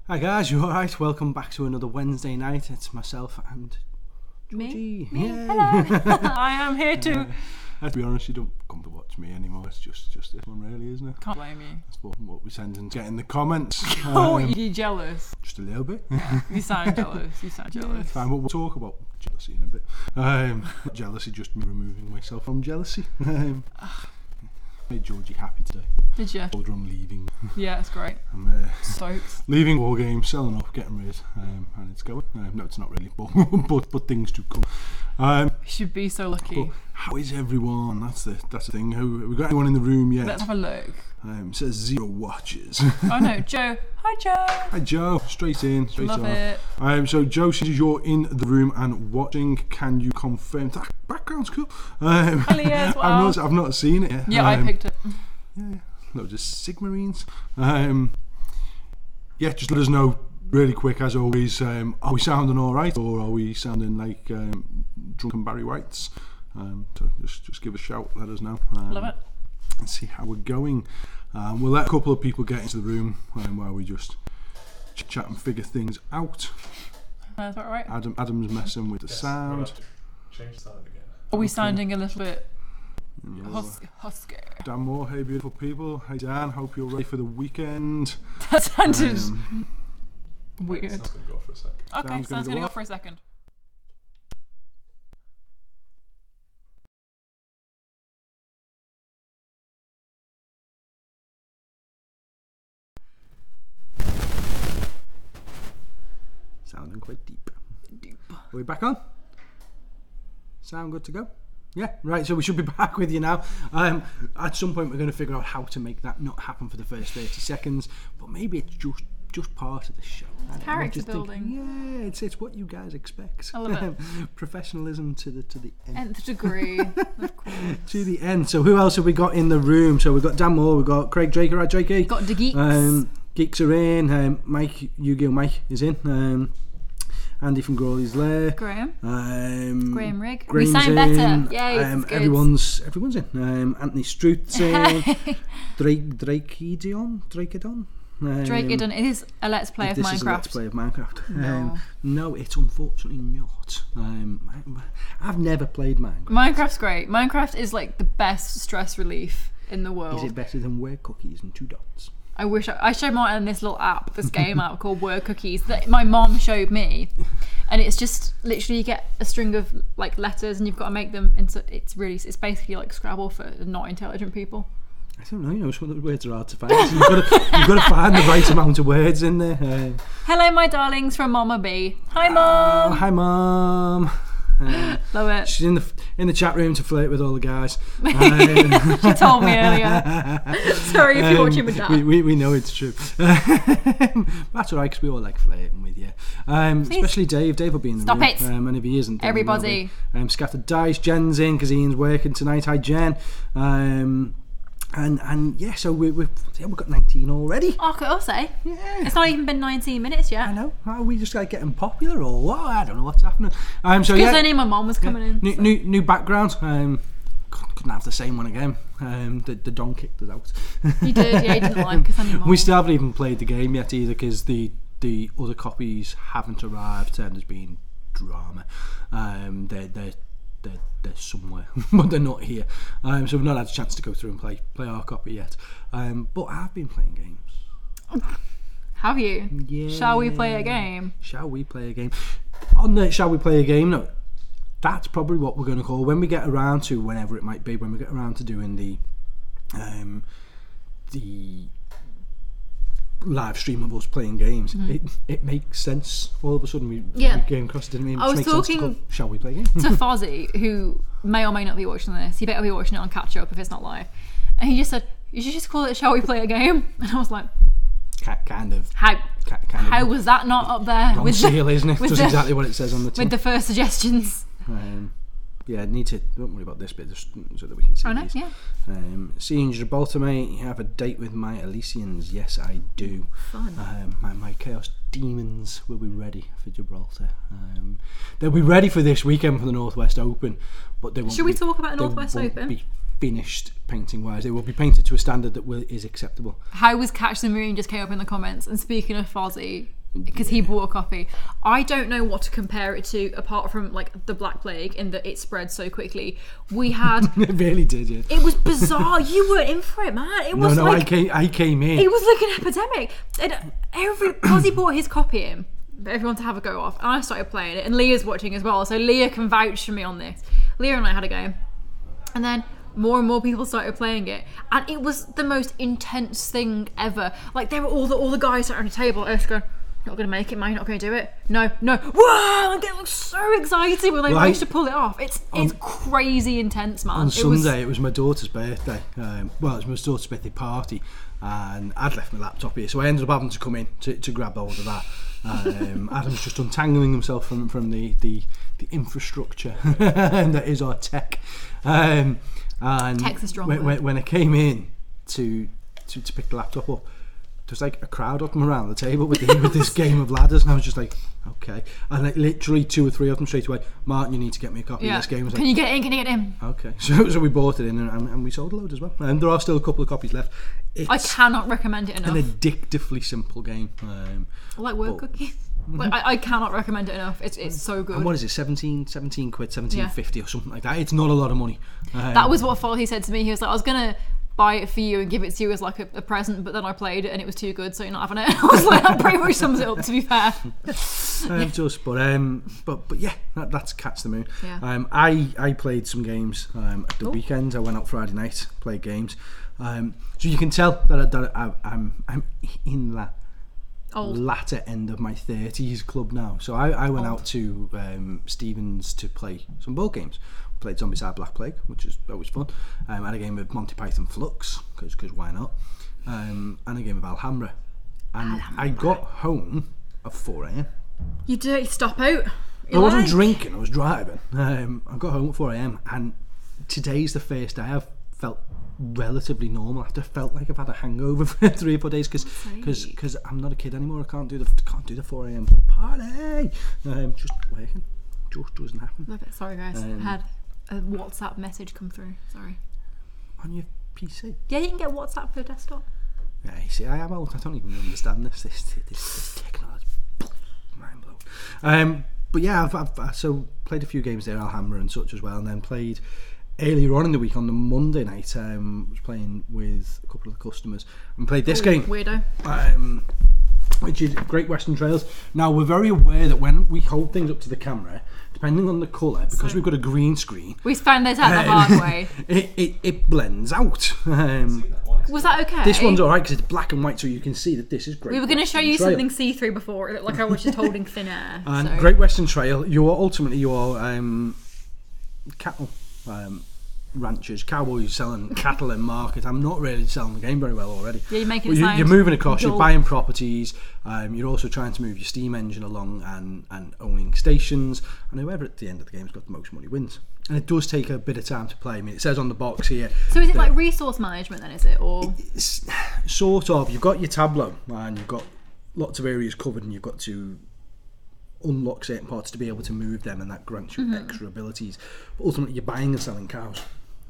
Hi guys, you alright? Welcome back to another Wednesday night. It's myself and Georgie. Me? Hello. I am here too. To be honest, you don't come to watch me anymore. It's just this one really, isn't it? Can't blame you. That's what we send and get in the comments. Oh, you jealous? Just a little bit. You sound jealous. You sound jealous. Fine, but we'll talk about jealousy in a bit. Jealousy, just me removing myself from jealousy. Made Georgie happy today. Did you? Told her I'm leaving. Yeah, it's great. I'm Stoked. leaving WarGames, selling up, getting rid, and it's going. No, it's not really, but things do come. You should be so lucky. How is everyone? That's the thing. Have we got anyone in the room yet? Let's have a look. It says 0 watches. Oh no, Joe. Hi Joe. Hi Joe. Straight in. Straight Love on. it. So Joe, since you're in the room and watching, can you confirm that background's cool? Ellie as well. I've not seen it yet. Yeah, I picked it. Yeah, loads of Sigmarines. Yeah, just let us know really quick as always. Are we sounding all right, or are we sounding like drunken Barry Whites? So just give a shout. Let us know. Love it. And see how we're going. We'll let a couple of people get into the room while we just chat and figure things out. That's about right. Adam's messing with the sound. Change the sound again. Are we sounding a little bit husky? Dan Moore, hey beautiful people. Hey Dan, hope you're ready for the weekend. That sounded weird. It's not going to go for a sec. Okay, sounds gonna go for a second. Sounding quite deep. Are we back on? Sound good to go? Yeah, right, so we should be back with you now. At some point we're going to figure out how to make that not happen for the first 30 seconds, but maybe it's just part of the show. Character building. Yeah, it's what you guys expect. I love it. Professionalism to the end. Nth degree, of course. To the end. So who else have we got in the room? So we've got Dan Moore, we've got Craig Drake, right, Drakey? Got the geeks. Geeks are in. Mike, Yu-Gi-Oh! Mike is in. Andy from Grawley's there. Graham. Graham Rigg. Graham's We sound better. Yay, everyone's in. Anthony Stroot's in. Drakedon. Drakedon. It is a Let's Play of Minecraft. This is a Let's Play of Minecraft. No. No, it's unfortunately not. I've never played Minecraft. Minecraft's great. Minecraft is like the best stress relief in the world. Is it better than Word Cookies and 2 dots? I wish I showed Martin this little app, this game app called Word Cookies that my mom showed me, and it's just literally you get a string of like letters and you've got to make them into. It's basically like Scrabble for not intelligent people. I don't know. Some of the words are hard to find. So you've got to find the right amount of words in there. Hello, my darlings from Mama B. Hi, Mom. Hi, Mom. Love it. She's in the chat room to flirt with all the guys. She told me earlier. Sorry if you're watching with that. We know it's true. That's alright because we all like flirting with you. Especially Dave. Dave will be in the room. Stop it. And if he isn't, then everybody. Scattered Dice. Jen's in because Ian's working tonight. Hi, Jen. And yeah, so we've got 19 already. Oh, could I say? Yeah. It's not even been 19 minutes yet. I know. Are we just like getting popular or what? I don't know what's happening. So because I knew my mom was coming in. New background. Couldn't have the same one again. The Don kicked us out. You did, yeah. He didn't like us anymore. We still haven't even played the game yet either because the other copies haven't arrived and there's been drama. They're somewhere, but they're not here. So we've not had a chance to go through and play our copy yet. But I've been playing games. Have you? Yeah. Shall we play a game? Shall we play a game? On the shall we play a game note, that's probably what we're going to call when we get around to whenever it might be when we get around to doing the live stream of us playing games. It makes sense. All of a sudden we came across, didn't we? I was talking shall we play a game? to Fozzie, who may or may not be watching this. He better be watching it on catch up if it's not live. And he just said, "You should just call it Shall We Play a Game?" And I was like, kind of. How was that not up there? Wrong seal, isn't it? That's exactly what it says on the tin. With the first suggestions. Yeah, need to. Don't worry about this bit, just so that we can see. Oh no, these. yeah. Seeing Gibraltar, mate. You have a date with my Elysians? Yes, I do. Fun. My Chaos Demons will be ready for Gibraltar. They'll be ready for this weekend for the Northwest Open, but they won't. Should we talk about the Northwest Open? Be finished painting wise. They will be painted to a standard that is acceptable. How was Catch the Moon just came up in the comments. And speaking of Fozzie, because he bought a copy, I don't know what to compare it to apart from like the Black Plague in that it spread so quickly. We had It really did, yeah. it was bizarre. You weren't in for it, man. It was No, like I came in. it was like an epidemic. And Fozzie bought his copy in for everyone to have a go off, and I started playing it, and Leah's watching as well, so Leah can vouch for me on this. Leah and I had a game, and then more and more people started playing it, and it was the most intense thing ever. Like, there were all the guys sat around the table, I was going, not going to make it, man, you're not going to do it. No. Whoa! I'm getting so excited when they managed to pull it off. It's crazy intense, man. On Sunday, it was my daughter's birthday. It was my daughter's birthday party, and I'd left my laptop here, so I ended up having to come in to grab hold of that. Adam's just untangling himself from the infrastructure that is our tech. And Tech's a strong word. When I came in to pick the laptop up, there's like a crowd of them around the table with this game of ladders, and I was just like, okay. And like literally 2 or 3 of them straight away, Martin, you need to get me a copy of this game. Can you get it in? Okay, so we bought it in, and we sold a load as well. And there are still a couple of copies left. I cannot recommend it enough. An addictively simple game. Like word cookies. Like, I cannot recommend it enough. It's so good. And what is it, 17 quid, 17.50 or something like that? It's not a lot of money. That was what he said to me. He was like, I was going to buy it for you and give it to you as like a present, but then I played it and it was too good, so you're not having it. I was like, that pretty much sums it up, to be fair. But yeah, that's Catch the Moon. Yeah. I played some games at the weekend. I went out Friday night, played games. So you can tell that I'm in that latter end of my 30s club now. So I went out to Stevens to play some board games. Played Zombicide Black Plague, which is always fun. I had a game of Monty Python Flux, because why not? And a game of Alhambra. And I got home at 4 a.m. You dirty stop out. I wasn't drinking, I was driving. I got home at 4 a.m. and today's the first day I've felt relatively normal. I felt like I've had a hangover for 3 or 4 days because I'm not a kid anymore. I can't do the 4 a.m. party. Just working. Just doesn't happen. Love it. Sorry guys. I had a WhatsApp message come through. Sorry. On your PC? Yeah, you can get WhatsApp for the desktop. Yeah, you see, I am old. I don't even understand this technology. Mind blown. But yeah, I've so played a few games there, Alhambra and such as well, and then played earlier on in the week on the Monday night. Was playing with a couple of the customers and played this game. Weirdo. Which is Great Western Trails. Now, we're very aware that when we hold things up to the camera, depending on the colour, because we've got a green screen, we found this out the hard way. It blends out. Was that okay? This one's alright because it's black and white, so you can see that this is Great We were going to show you Trail. something see-through before, it looked like I was just holding thin air. And so. Great Western Trail, you're cattle ranchers, cowboys selling cattle in market. I'm not really selling the game very well already. Yeah, you're making it sound you're moving across, dull. you're buying properties, you're also trying to move your steam engine along and owning stations, and whoever at the end of the game's got the most money wins. And it does take a bit of time to play. I mean, it says on the box here. So is it like resource management then, is it? Or it's sort of. You've got your tableau and you've got lots of areas covered, and you've got to unlock certain parts to be able to move them, and that grants you extra abilities. But ultimately, you're buying and selling cows.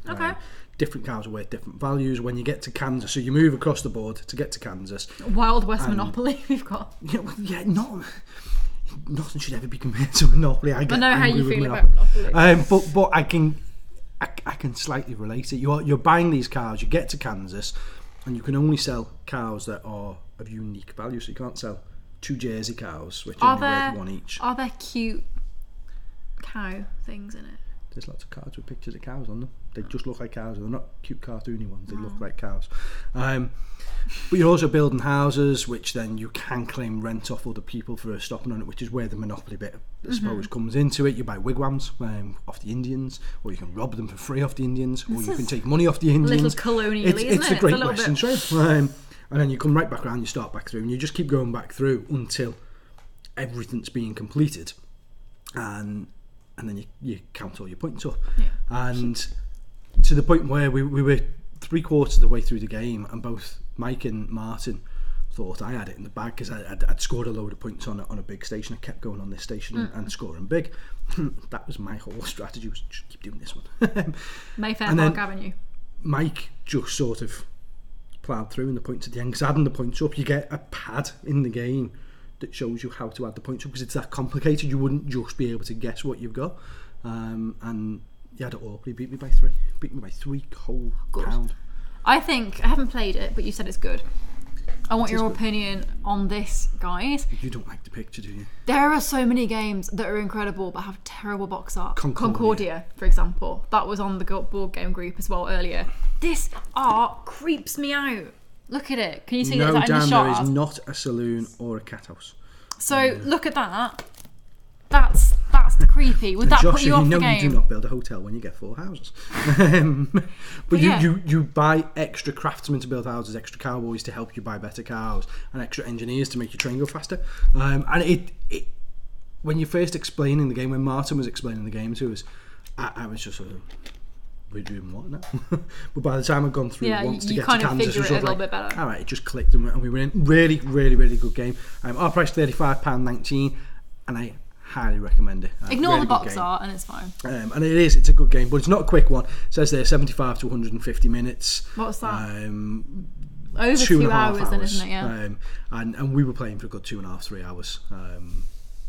Okay. Different cows are worth different values. When you get to Kansas, so you move across the board to get to Kansas. Wild West Monopoly we've got. Nothing should ever be compared to Monopoly. I know how you feel about Monopoly. But I can slightly relate it. You're buying these cows, you get to Kansas, and you can only sell cows that are of unique value. So you can't sell 2 Jersey cows, which are only worth 1 each. Are there cute cow things in it? There's lots of cards with pictures of cows on them. They just look like cows. They're not cute cartoony ones. They look like cows. But you're also building houses, which then you can claim rent off other people for stopping on it, which is where the Monopoly bit, I suppose, comes into it. You buy wigwams off the Indians, or you can rob them for free off the Indians, or you can take money off the Indians. A little colonially, it's a Great Western Trail. And then you come right back around, you start back through, and you just keep going back through until everything's being completed. And then you count all your points up. Yeah. And to the point where we were 3/4 of the way through the game, and both Mike and Martin thought I had it in the bag because I'd scored a load of points on a big station. I kept going on this station and scoring big. That was my whole strategy, was just keep doing this one. Mayfair Park Avenue. Mike just sort of ploughed through in the points at the end, because adding the points up, you get a pad in the game that shows you how to add the points up, because it's that complicated. You wouldn't just be able to guess what you've got. And he had it all. He beat me by 3. Beat me by 3 whole pound. I haven't played it, but you said it's good. I want your opinion on this, guys. You don't like the picture, do you? There are so many games that are incredible but have terrible box art. Concordia, for example. That was on the board game group as well earlier. This art creeps me out. Look at it. Can you see that in the Dan, shot? there is not a saloon or a cat house. So look at that. That's creepy. Would that Josh, put you off the game? You do not build a hotel when you get 4 houses. But yeah. you buy extra craftsmen to build houses, extra cowboys to help you buy better cows, and extra engineers to make your train go faster. And it when you're first explaining the game, when Martin was explaining the game to us, I was just sort of, we're doing what now? But by the time I'd gone through once to get to Kansas, it was a little bit better. All right, it just clicked and we were in. Really, really, really good game. Our price £35.19, and I highly recommend it. Ignore really the box art and it's fine. And it's a good game, but it's not a quick one. It says there 75 to 150 minutes. What's that? Over 2 hours then, isn't it? Yeah. And we were playing for a good 2.5, 3 hours.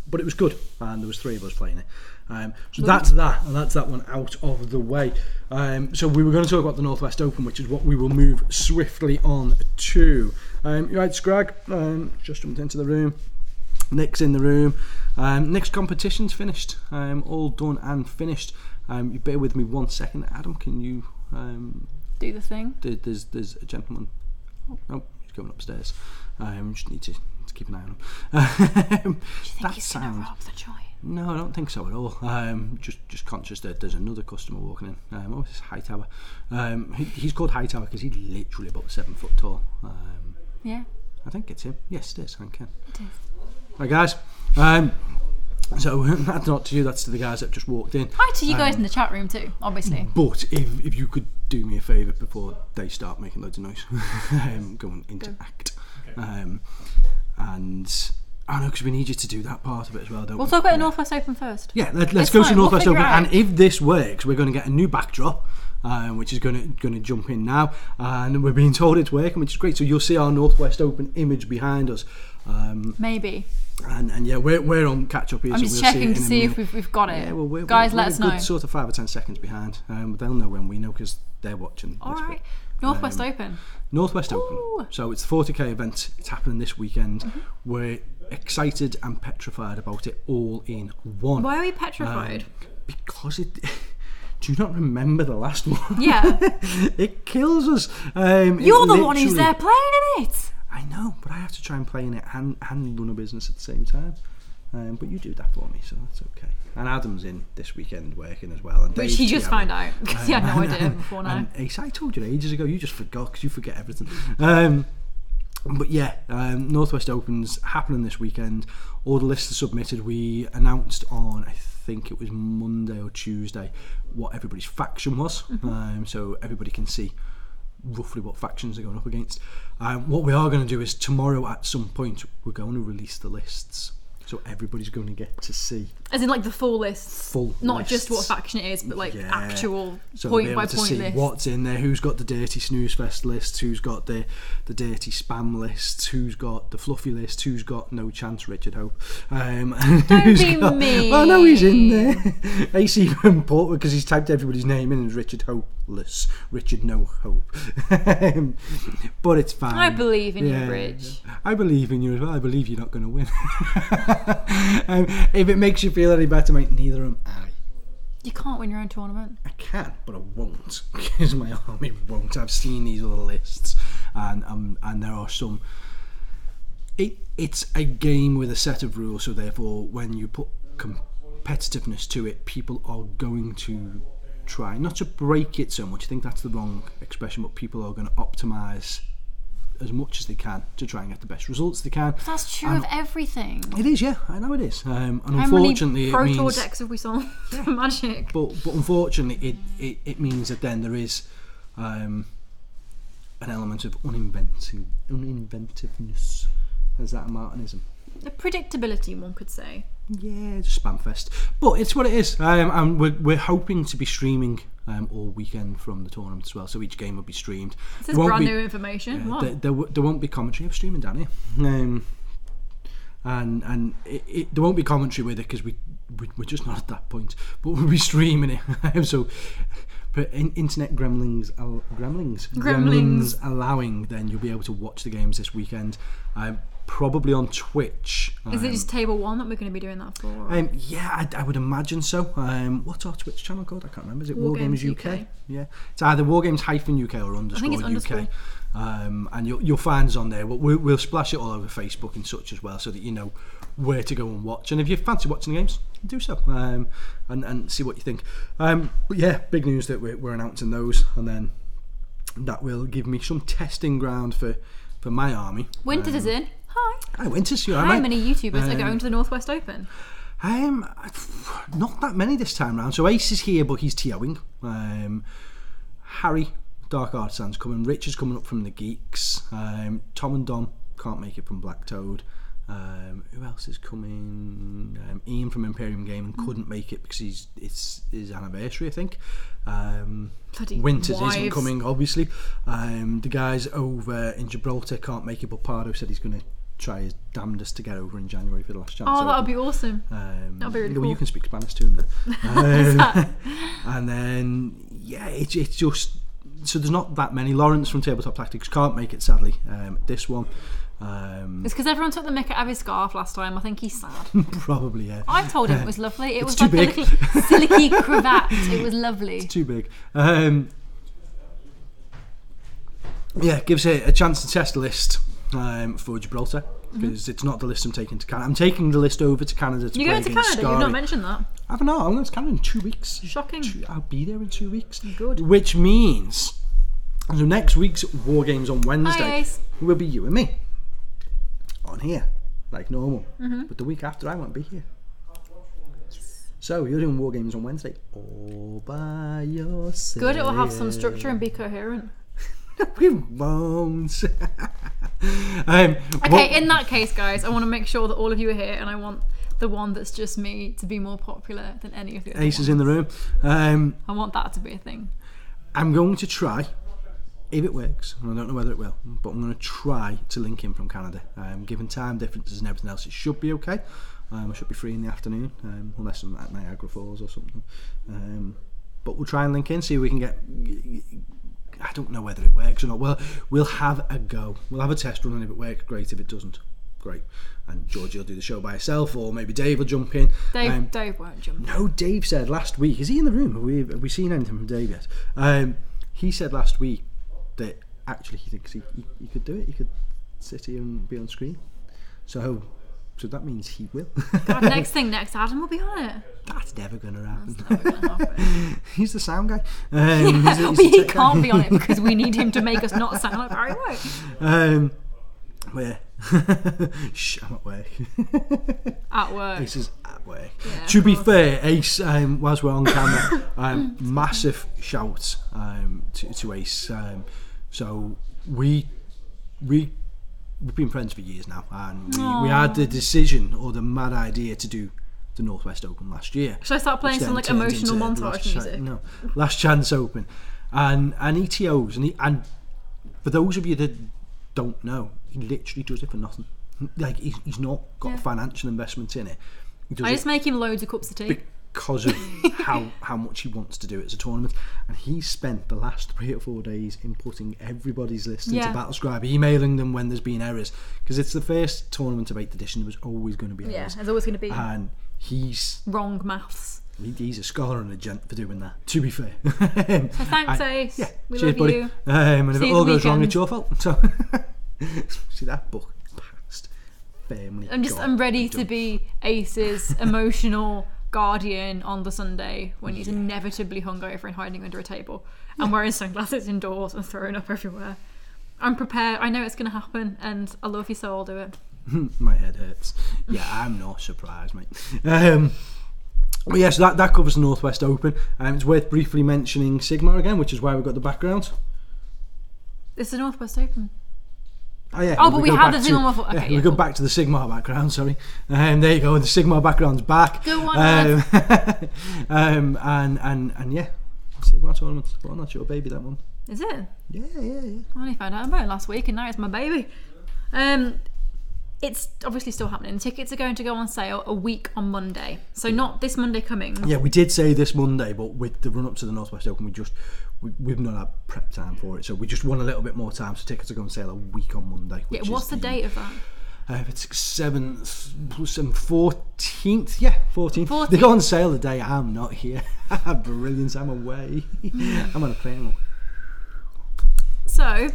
But it was good, and there was 3 of us playing it. So that's that, and that's that one out of the way. So we were going to talk about the Northwest Open, which is what we will move swiftly on to. You're right, Scrag, just jumped into the room. Nick's in the room. Nick's competition's finished. All done and finished. You bear with me 1 second. Adam, can you do the thing? There's a gentleman. Oh, he's going upstairs. Just need to keep an eye on him. Do you think he's going to rob the joint? No, I don't think so at all. Just conscious that there's another customer walking in. This is Hightower. He's called Hightower because he's literally about 7 foot tall. Yeah. I think it's him. Yes, it is. I think it is. Right, guys. So that's not to you. That's to the guys that just walked in. Hi to you guys in the chat room too, obviously. But if you could do me a favour before they start making loads of noise, go and interact. Okay. And I know, because we need you to do that part of it as well, don't we? We'll talk about the Northwest Open first. Yeah, let's go to Northwest Open. And if this works, we're going to get a new backdrop, which is going to jump in now. And we're being told it's working, which is great. So you'll see our Northwest Open image behind us. Maybe. And yeah, we're on catch up here. I'm just checking to see if we've got it. Yeah, well, guys, let us know. Good sort of 5 or 10 seconds behind. They'll know when we know because they're watching. All right. Northwest Open. Northwest Ooh. Open. So it's the 40k event. It's happening this weekend. Mm-hmm. We're excited and petrified about it all in one. Why are we petrified? Because it. Do you not remember the last one? Yeah. It kills us. You're the one who's there playing in it. I know, but I have to try and play in it and run a business at the same time. But you do that for me, so that's okay. And Adam's in this weekend working as well. And which he just found out because he had no idea before now. And Ace, I told you ages ago, you just forgot because you forget everything. But yeah, Northwest Open's happening this weekend. All the lists are submitted. We announced on, I think it was Monday or Tuesday, what everybody's faction was. Mm-hmm. So everybody can see roughly what factions are going up against. What we are going to do is tomorrow at some point we're going to release the lists, so everybody's going to get to see, as in like the full lists, not lists. Just what faction it is, but like actual so point by to point see list. What's in there, who's got the dirty snooze fest lists, who's got the dirty spam lists, who's got the fluffy list, who's got no chance Richard Hope. Don't be mean. Oh no, he's in there. AC even put, because he's typed everybody's name in as Richard Hopeless, Richard No Hope. But it's fine. I believe in you, Rich. I believe in you as well. I believe you're not going to win. If it makes you feel any better, mate, neither am I. You can't win your own tournament. I can, but I won't, because my army won't. I've seen these other lists, and there are some. It's a game with a set of rules, so therefore, when you put competitiveness to it, people are going to try not to break it so much. I think that's the wrong expression, but people are going to optimise as much as they can to try and get the best results they can. But that's true of everything. It is, yeah, I know it is. And how unfortunately, many Pro Tour means, decks have we sold for Magic? But unfortunately, it means that then there is an element of uninventiveness. Is that a Martinism? The predictability, one could say. Yeah, just spam fest. But it's what it is. And we're hoping to be streaming all weekend from the tournament as well. So each game will be streamed. This is brand new information. There won't be commentary. I'm streaming down here. And there won't be commentary with it because we're just not at that point. But we'll be streaming it. So, but internet gremlins allowing, then you'll be able to watch the games this weekend. Probably on Twitch. Is it just Table 1 that we're going to be doing that for? Yeah, I would imagine so. What's our Twitch channel called? I can't remember. Is it WarGames UK? Yeah, it's either WarGames-UK or underscore I think it's UK. underscore. And you'll find us on there. We'll splash it all over Facebook and such as well, so that you know where to go and watch. And if you fancy watching the games, do so and see what you think. But yeah, big news that we're announcing those, and then that will give me some testing ground for my army. Winters is in. Hi. Winters, you How many YouTubers are going to the Northwest Open? Not that many this time round. So Ace is here, but he's TOing. Harry, Dark Art Sands coming. Rich is coming up from the Geeks. Tom and Dom can't make it from Black Toad. Who else is coming? Ian from Imperium Gaming couldn't make it because it's his anniversary, I think. Winters isn't coming, obviously. The guys over in Gibraltar can't make it, but Pardo said he's going to try his damnedest to get over in January for the last chance. Oh, that would be awesome. That would be really cool. You can speak Spanish to him then. And then, yeah, it's just... So there's not that many. Lawrence from Tabletop Tactics can't make it, sadly, this one. It's because everyone took the mick out of his scarf last time. I think he's sad. Probably, yeah. I told him it was lovely. It was too like big. a little silky cravat. It was lovely. It's too big. Yeah, gives it a chance to test the list for Gibraltar, because it's not the list I'm taking to Canada. I'm taking the list over to Canada to You're play going to against Canada? Scary. You've not mentioned that. I don't know. I'm going to Canada in 2 weeks. Shocking. I'll be there in 2 weeks. Good. Which means, so next week's WarGames on Wednesday Hi, Ace. will be you and me on here, like normal. But the week after, I won't be here. So you're doing WarGames on Wednesday all by yourself. Good, it will have some structure and be coherent. We won't. Okay, in that case, guys, I want to make sure that all of you are here, and I want the one that's just me to be more popular than any of the other Ace is ones. in the room. I want that to be a thing. I'm going to try, if it works, and I don't know whether it will, but I'm going to try to link in from Canada. Given time differences and everything else, it should be okay. I should be free in the afternoon, unless I'm at Niagara Falls or something. But we'll try and link in, see if we can get... I don't know whether it works or not. Well, we'll have a go. We'll have a test run, and if it works, great. If it doesn't, great. And Georgie will do the show by herself, or maybe Dave will jump in. Dave won't jump in. No, Dave said last week, is he in the room? Have we seen anything from Dave yet? He said last week that actually he thinks he could do it. He could sit here and be on screen. So that means he will. God, next, Adam will be on it. That's never going to happen. That's never going to happen. He's the sound guy. But he can't be on it because we need him to make us not sound like Barry White. Where? Shh, I'm at work. At work. Ace is at work. Yeah, to be fair, Ace, whilst we're on camera, massive shouts to Ace. So we've been friends for years now, and we had the decision or the mad idea to do the Northwest Open last year. Should I start playing some like emotional montage music? No, Last Chance Open, and ETOs, and for those of you that don't know, he literally does it for nothing. Like he's not got a financial investment in it. I just make him loads of cups of tea because of how much he wants to do it as a tournament, and he spent the last 3 or 4 days inputting everybody's list into Battlescribe, emailing them when there's been errors, because it's the first tournament of 8th edition. There was always going to be errors. Yeah, there's always going to be. And he's wrong maths. He's a scholar and a gent for doing that, to be fair. So thanks, Ace. Yeah, we cheers, love buddy. you. And if See it you all the goes wrong, weekend. it's your fault. So see that book passed. Family. I'm ready to be Ace's emotional guardian on the Sunday when he's inevitably hungover and hiding under a table and wearing sunglasses indoors and throwing up everywhere. I'm prepared. I know it's going to happen, and I love you, so I'll do it. My head hurts. Yeah, I'm not surprised, mate. But yes, that covers the Northwest Open. It's worth briefly mentioning Sigmar again, which is why we've got the background. It's the Northwest Open. Oh yeah. Oh, but we go had back the to- Sigmar before. Yeah, Okay, we yeah, go cool. back to the Sigmar background. Sorry. There you go. The Sigmar background's back. Go on, lads. And yeah, Sigmar tournament. Go on, that's your baby. That one. Is it? Yeah. I only found out about it last week, and now it's my baby. It's obviously still happening. Tickets are going to go on sale a week on Monday, so not this Monday coming. Yeah, we did say this Monday, but with the run up to the Northwest Open, we've not had prep time for it, so we just want a little bit more time. So tickets are going on sale a week on Monday. Yeah, what's the date of that? It's 7th, 14th. Yeah, 14th. They go on sale the day I'm not here. Brilliant! I'm away. I'm on a plane. So,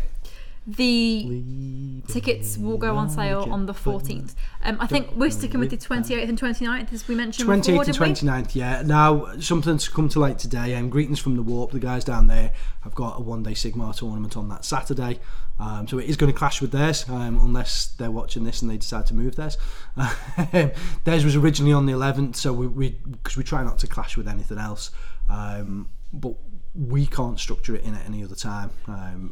the tickets will go on sale on the 14th. I think we're sticking with the 28th and 29th, as we mentioned before, 28th and didn't we? 29th, yeah. Now, something's come to light today. Greetings from the Warp. The guys down there have got a one-day Sigmar tournament on that Saturday. So it is going to clash with theirs, unless they're watching this and they decide to move theirs. Theirs was originally on the 11th, so because we try not to clash with anything else. But we can't structure it in at any other time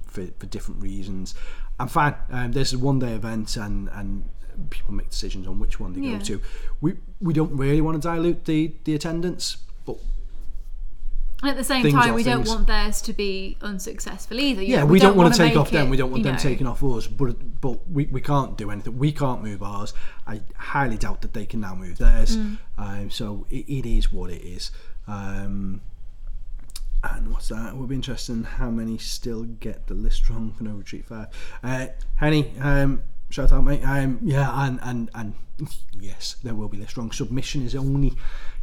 for different reasons. I'm fine. There's a one-day event, and people make decisions on which one they go to. We don't really want to dilute the attendance, but And at the same things time, are we don't things. want theirs to be unsuccessful either. yeah, we don't want to take make off them. it, We don't want you them know. taking off us. But we can't do anything. We can't move ours. I highly doubt that they can now move theirs. So it is what it is. And what's that? It will be interesting how many still get the list wrong for No Retreat 5. Henny, shout out, mate. Yeah, and yes, there will be list wrong. Submission is only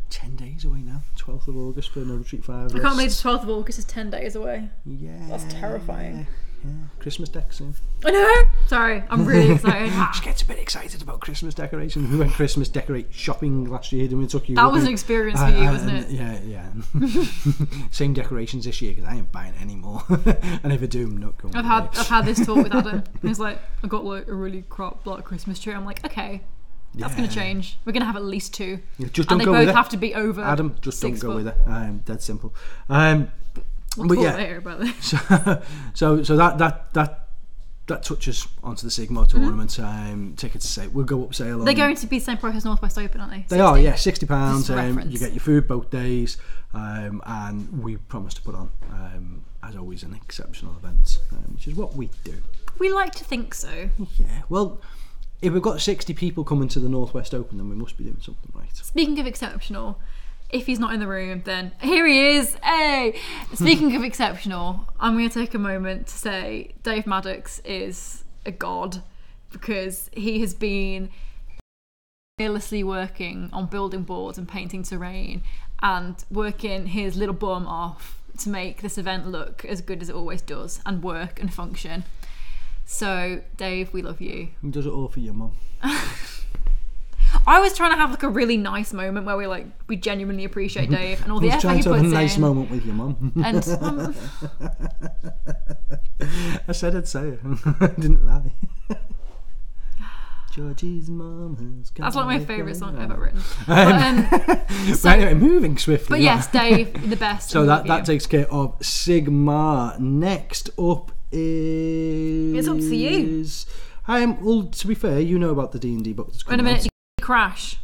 10 days away now. 12th of August for No Retreat 5. I can't believe the 12th of August is 10 days away. Yeah. That's terrifying. Yeah. Christmas deck soon. I know! Sorry, I'm really excited. She gets a bit excited about Christmas decorations. We went Christmas decorate shopping last year, didn't we? Took you. That was an experience for you, wasn't it? Yeah. Same decorations this year because I ain't buying any more. And if I do, I'm not going. I've had this talk with Adam. He's like, I got like a really crap black Christmas tree. I'm like, okay, that's going to change. We're going to have at least two. Yeah, just and don't they go both with it. have to be over Adam, just 6 don't go foot. with it. Dead simple. We'll but talk yeah, later about this. so that touches onto the Sigmar tournament. Tickets say we'll go up sale. They're going to be the same price as Northwest Open, aren't they? They are, yeah, Just £60. for reference. You get your food both days, and we promise to put on, as always, an exceptional event, which is what we do. We like to think so. Yeah, well, if we've got 60 people coming to the Northwest Open, then we must be doing something right. Speaking of exceptional, if he's not in the room, then here he is. Hey! Speaking of exceptional, I'm going to take a moment to say Dave Maddox is a god because he has been fearlessly working on building boards and painting terrain and working his little bum off to make this event look as good as it always does and work and function. So, Dave, we love you. He does it all for your mum. I was trying to have like a really nice moment where we genuinely appreciate Dave and all the I was effort trying he to have puts a nice in. moment with your mum. And I said I'd say it. I didn't lie. Georgie's mum has got that's like my a favourite song gun. ever written. But anyway, moving swiftly. But on. yes, Dave, the best. So we that love you. takes care of Sigmar. Next up is... It's up to you. Well, to be fair, you know about the D&D book that's Wait a coming minute, out. you crash.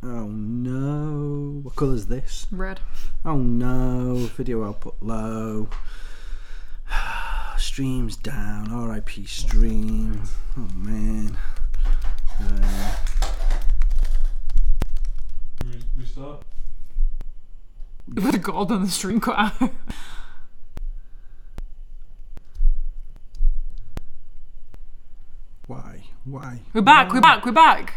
Oh no. What colour's this? Red. Oh no. Video output low. Stream's down. RIP stream. Oh man. Restart. You would have got on the stream cut out. Why? We're back.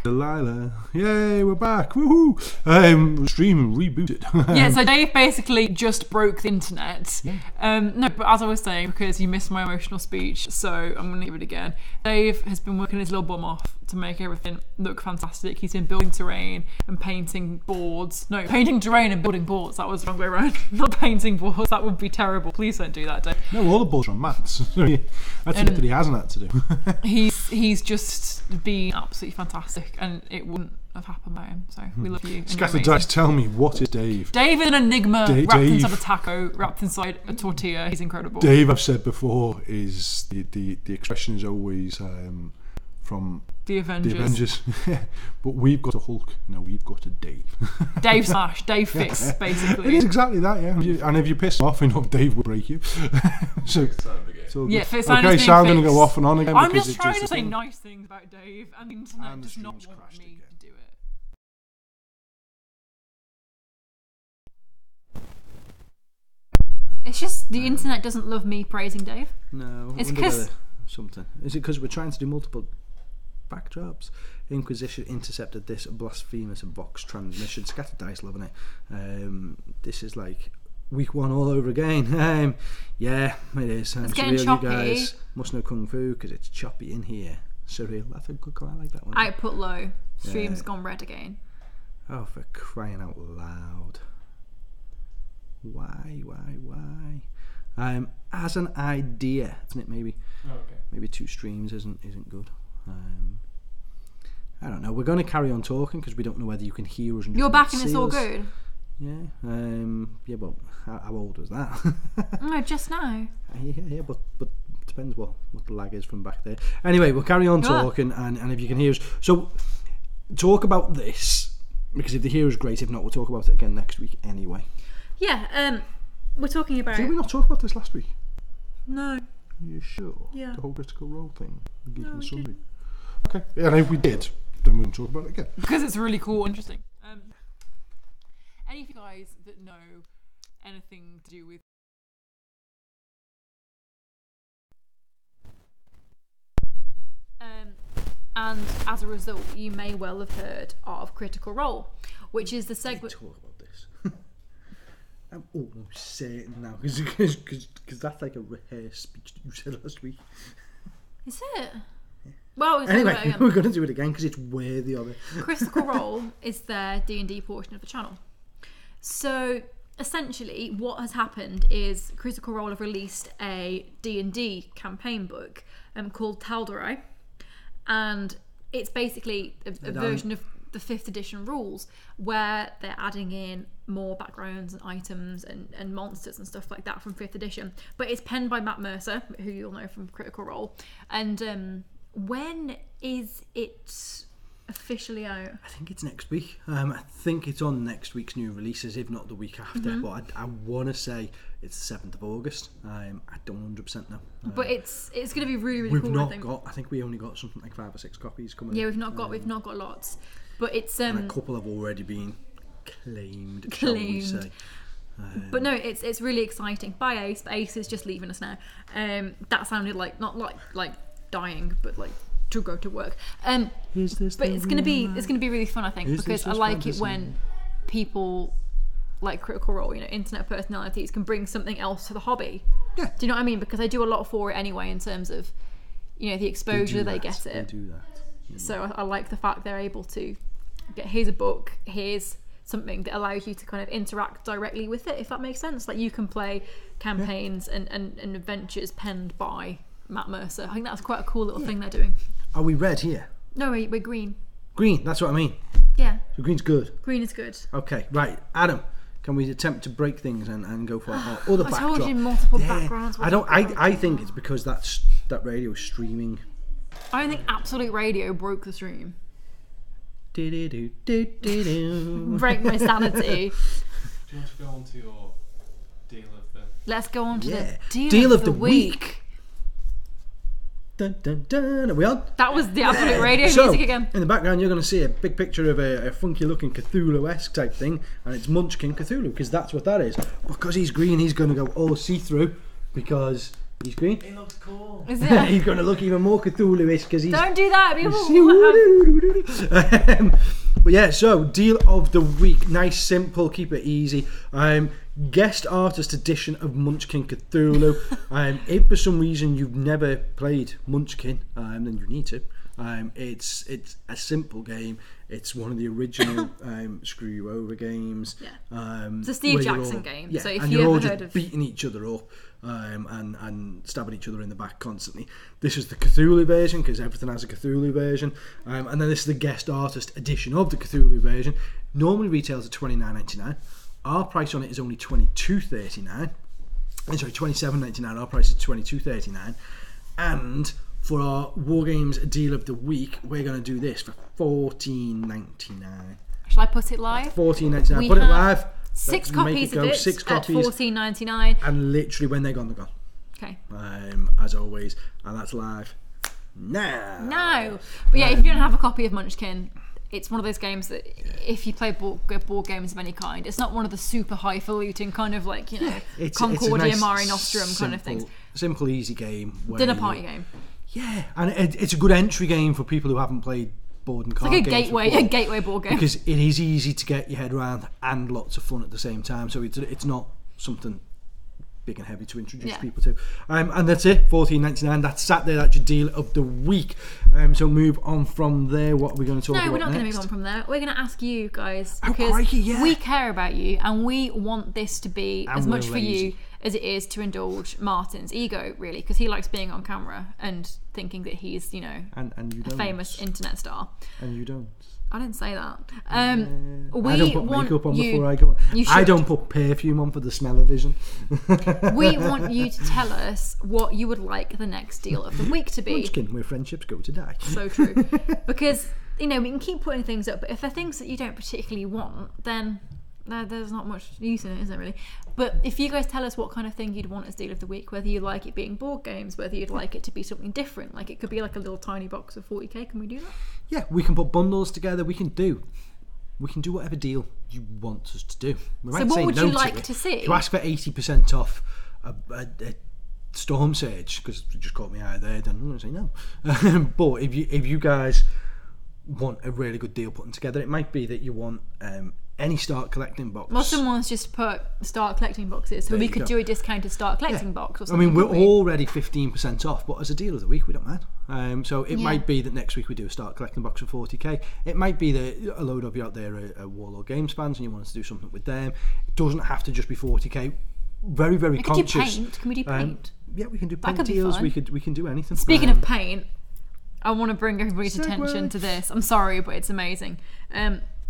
Delilah. Yay, we're back. Woohoo. Stream rebooted. Yeah, so Dave basically just broke the internet. No, but as I was saying, because you missed my emotional speech, so I'm going to give it again. Dave has been working his little bum off to make everything look fantastic. He's been building terrain and painting boards. No, painting terrain and building boards. That was the wrong way around. Not painting boards. That would be terrible. Please don't do that, Dave. No, all the balls are on mats. That's it that he hasn't had to do. He's just been absolutely fantastic, and it wouldn't have happened by him. So we love you. and you're Scatter amazing. Dice, tell me, what is Dave? Dave is an enigma wrapped Dave. inside a taco, wrapped inside a tortilla. He's incredible. Dave, I've said before, is the expression is always from The Avengers. the Avengers. But we've got a Hulk. No, we've got a Dave. Dave Smash. Dave Fix, It basically. is exactly that, yeah. And if you piss off enough, Dave will break you. So Sound of the game. it's all Yeah, good. Fix sound Okay, is so I'm being going to go fixed. off and on again. I'm because just it's trying to a say thing. nice things about Dave, and the internet And the does not stream's want crashed me again. to do it. It's just the internet doesn't love me praising Dave. No, It's I wonder 'cause- whether something. Is it because we're trying to do multiple backdrops? Inquisition intercepted this blasphemous Vox transmission. Scatter Dice loving it. This is like week 1 all over again. Yeah, it is. It's Surreal, getting you choppy. guys must know Kung Fu because it's choppy in here. Surreal. That's a good call. I like that one. Output low. Stream's Yeah. gone red again. Oh, for crying out loud. Why? As an idea, isn't it? Maybe 2 streams isn't good. I don't know. We're going to carry on talking because we don't know whether you can hear us. And You're you back can and it's see all us. good. Yeah. Yeah. But how old was that? No, just now. Yeah. But depends what the lag is from back there. Anyway, we'll carry on Yeah. talking, and if you can hear us, so talk about this because if they hear us, great. If not, we'll talk about it again next week anyway. Yeah, we're talking about... Did we not talk about this last week? No. Are you sure? Yeah. The whole critical role thing. The Geek No, and we Sunday. didn't. Okay. Yeah, and if we did, then we'll talk about it again. Because it's really cool and interesting. Any of you guys that know anything to do with and as a result you may well have heard of Critical Role, which is the segment... Talk about this. I'm almost certain now because that's like a rehearsed speech that you said last week. Is it? Well, it's Anyway, about it we're again. going to do it again because it's worthy of it. Critical Role is their D&D portion of the channel. So essentially what has happened is Critical Role have released a D&D campaign book called Tal'Dorei, and it's basically a version of the 5th edition rules where they're adding in more backgrounds and items and monsters and stuff like that from 5th edition, but it's penned by Matt Mercer, who you'll know from Critical Role. And when is it officially out? I think it's next week. I think it's on next week's new releases, if not the week after. But I want to say it's the 7th of August. I don't 100% know. But it's going to be really, really We've cool. not I think. got. I think we only got something like 5 or 6 copies coming. Yeah, in. we've not got lots, but it's And a couple have already been claimed. Shall we Claimed. say? But no, it's really exciting. By Ace, but Ace is just leaving us now. That sounded like not like dying, but like to go to work. Is this But the it's gonna be real really fun, I think, Is because this I just like fantasy? it when people like Critical Role, internet personalities can bring something else to the hobby. Yeah. Do you know what I mean? Because I do a lot for it anyway in terms of the exposure they get They it. do that. So I like the fact they're able to get, here's a book, here's something that allows you to kind of interact directly with it, if that makes sense. Like you can play campaigns and adventures penned by Matt Mercer. I think that's quite a cool little thing they're doing. Are we red here? No, we're green. Green. That's what I mean. Yeah, So green's good. green is good. Okay, right, Adam. Can we attempt to break things and go for our other I backdrop? told you multiple Yeah. backgrounds. I don't. I think it's because that radio is streaming. I don't think Absolute Radio broke the stream. Do-do-do-do-do-do. Break my sanity. Do you want to go on to your deal of the... Let's go on to Yeah. the Deal of the week. Dun, dun, dun. Are we on? That was the Absolute Radio So, music again. in the background, you're going to see a big picture of a funky-looking Cthulhu-esque type thing, and it's Munchkin Cthulhu, because that's what that is. Because he's green, he's going to go all see-through, because he's green. It looks cool. Is it? He's going to look even more Cthulhu-ish, because he's... Don't do that. People See, will have... but yeah, so deal of the week, nice, simple, keep it easy. Guest artist edition of Munchkin Cthulhu. If for some reason you've never played Munchkin, then you need to. It's a simple game. It's one of the original Screw You Over games. Yeah. It's a Steve Jackson game. Yeah, So if and you you're all ever just heard of beating each other up and stabbing each other in the back constantly. This is the Cthulhu version, because everything has a Cthulhu version. And then this is the guest artist edition of the Cthulhu version. Normally retails at $29.99. Our price on it is only $22.39. Sorry, $27.99. Our price is $22.39. And for our WarGames deal of the week, we're going to do this for $14.99. Shall I put it live? $14.99. Put it live. 6 Let's copies make it of go. it 6 at copies. $14.99. And literally when they're gone, they're gone. Okay. As always. And that's live now. No. But yeah, if you don't have a copy of Munchkin, it's one of those games that if you play board games of any kind, it's not one of the super highfalutin kind of like, it's Concordia, a nice, Mare Nostrum kind of things. Simple, easy game. Dinner party game. Yeah, and it's a good entry game for people who haven't played board and card It's like games a before, gateway board game. because it is easy to get your head around and lots of fun at the same time. So it's not something big and heavy to introduce people to. And that's it, $14.99. That's Saturday. That's your deal of the week. So move on from there. What are we going to talk about? No, we're not going to next? move on from there. We're going to ask you guys, Oh, because crikey, yeah. we care about you and we want this to be And as much we're for you lazy. as it is to indulge Martin's ego, really, because he likes being on camera and thinking that he's, And you a don't. famous internet star. And you don't. I didn't say that. I We don't put want makeup on you, before I go on. you I should. don't put perfume on for the smell-o-vision. We want you to tell us what you would like the next deal of the week to be. Munchkin, where friendships go to die. So true. Because, we can keep putting things up, but if they're things that you don't particularly want, then there's not much use in it, is there really? But if you guys tell us what kind of thing you'd want as deal of the week, whether you like it being board games, whether you'd like it to be something different, like it could be like a little tiny box of 40k, can we do that? Yeah, we can put bundles together. We can do whatever deal you want us to do. We So might what say would no you like it. to see? If you ask for 80% off a Storm Surge, because you just caught me out there, then I'm going to say no. But if you guys want a really good deal putting together, it might be that you want any start collecting box. Well, someone's just put start collecting boxes, so There we you could go. do a discounted start collecting box or I something. mean, we're couldn't we? already 15% off, but as a deal of the week, we don't mind. So it might be that next week we do a start collecting box for 40k. It might be that a load of you out there are WarGames fans and you want us to do something with them. It doesn't have to just be 40k. Very, very We could do conscious. paint. Can we do paint? Yeah, we can do That paint could be deals. fun. We can do anything. Speaking of paint, I want to bring everybody's Segue. attention to this. I'm sorry, but it's amazing.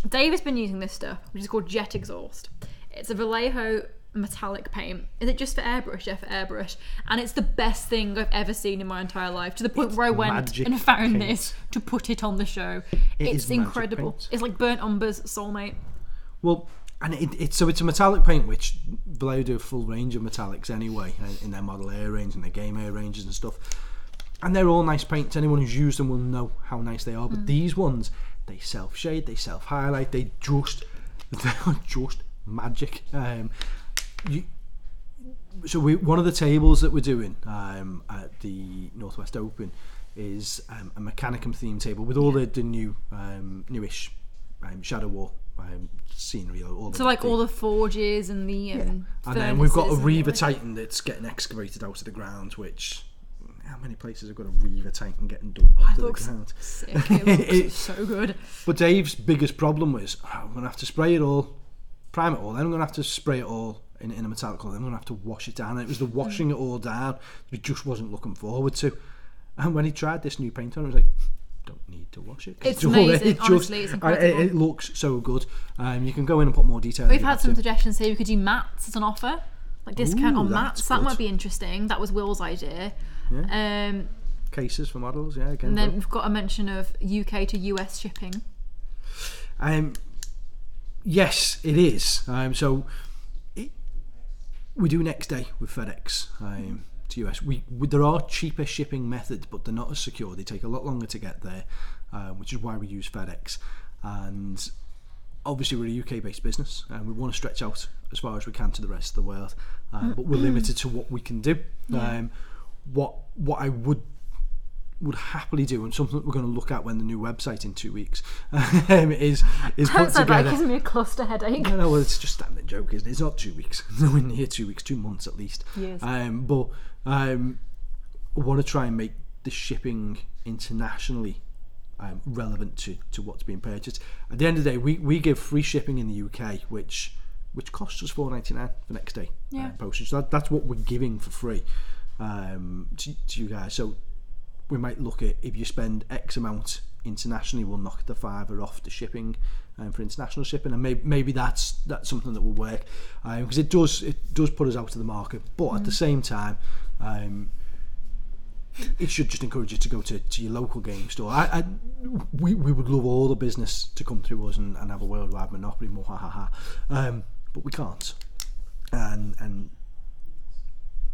Dave has been using this stuff, which is called Jet Exhaust. It's a Vallejo metallic paint. Is it just for airbrush? Yeah, for airbrush. And it's the best thing I've ever seen in my entire life, to the point where I went magic and found paint. this to put it on the show. is It's magic incredible. paint. It's like Burnt Umber's soulmate. Well, and it's a metallic paint, which Vallejo do a full range of metallics anyway, in their model air range and their game air ranges and stuff. And they're all nice paints. Anyone who's used them will know how nice they are. But these ones, they self-shade, they self-highlight, they're just magic. One of the tables that we're doing at the Northwest Open is a Mechanicum themed table with all the new newish Shadow War scenery. All The forges and the and then we've got a furnaces and Reaver the- Titan that's getting excavated out of the ground, which how many places have got a Reaver Titan getting dumped out It of the looks ground? sick. It looks so good. But Dave's biggest problem was, I'm going to have to spray it all, prime it all, then I'm going to have to spray it all in a metallic colour, then I'm going to have to wash it down. And it was the washing it all down that he just wasn't looking forward to. And when he tried this new paint on, he was like, don't need to wash it. 'cause It's amazing, just- honestly, it's incredible. It looks so good. You can go in and put more detail. We've if you had have some to. suggestions here. We could do mats as an offer, like discount Ooh, on that's mats. That good. might be interesting. That was Will's idea. Cases for models, yeah, again. And then we've got a mention of UK to US shipping. Yes, it is. We do next day with FedEx to US. There are cheaper shipping methods, but they're not as secure. They take a lot longer to get there, which is why we use FedEx. And obviously, we're a UK-based business, and we want to stretch out as far as we can to the rest of the world. But we're limited to what we can do. Yeah. What I would happily do, and something that we're going to look at when the new website in 2 weeks is Don't put say that, together. it gives me a cluster headache. No, well, it's just standard joke, isn't it? It's not 2 weeks. It's nowhere near 2 weeks, 2 months at least. Yes. But I want to try and make the shipping internationally relevant to what's being purchased. At the end of the day, we give free shipping in the UK, which costs us $4.99 for next day postage. So that's what we're giving for free to you guys. So we might look at, if you spend X amount internationally, we'll knock the $5 off the shipping for international shipping, and maybe that's something that will work, because it does put us out to the market. But at the same time, it should just encourage you to go to your local game store. We would love all the business to come through us and have a worldwide monopoly, but we can't. And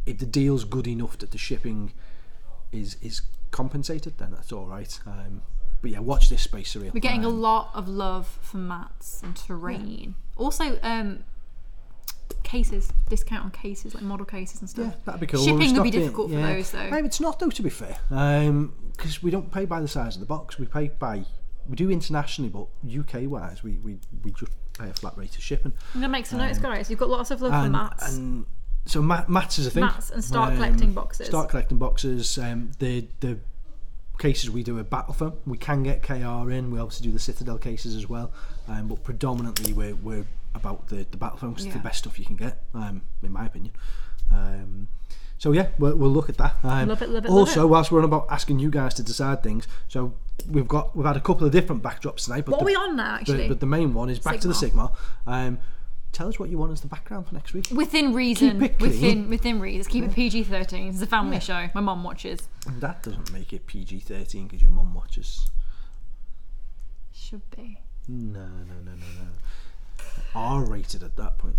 if the deal's good enough that the shipping is compensated, then that's all right. But yeah, watch this space, surreal. We're getting a lot of love for mats and terrain. Yeah. Also, cases, discount on cases, like model cases and stuff. Yeah, that'd be cool. Shipping would be difficult for those, though. It's not, though, to be fair, because we don't pay by the size of the box. We do internationally, but UK wise, we just pay a flat rate of shipping. I'm gonna make some notes, guys. You've got lots of love for mats. And so mats is a thing. Mats, and start collecting boxes. Start collecting boxes. The cases we do are battle foam. We can get KR in. We obviously do the Citadel cases as well, but predominantly we're about the battle foam, because it's the best stuff you can get, in my opinion. So yeah, we'll look at that. Love it. Also, whilst we're on about asking you guys to decide things, so we've had a couple of different backdrops tonight. But what are we on now, actually? But the main one is back to the Sigma. Tell us what you want as the background for next week. Within reason. Keep it clean. Within reason. Keep it PG-13. It's a family show. My mum watches. And that doesn't make it PG-13 because your mum watches. Should be. No. R-rated at that point.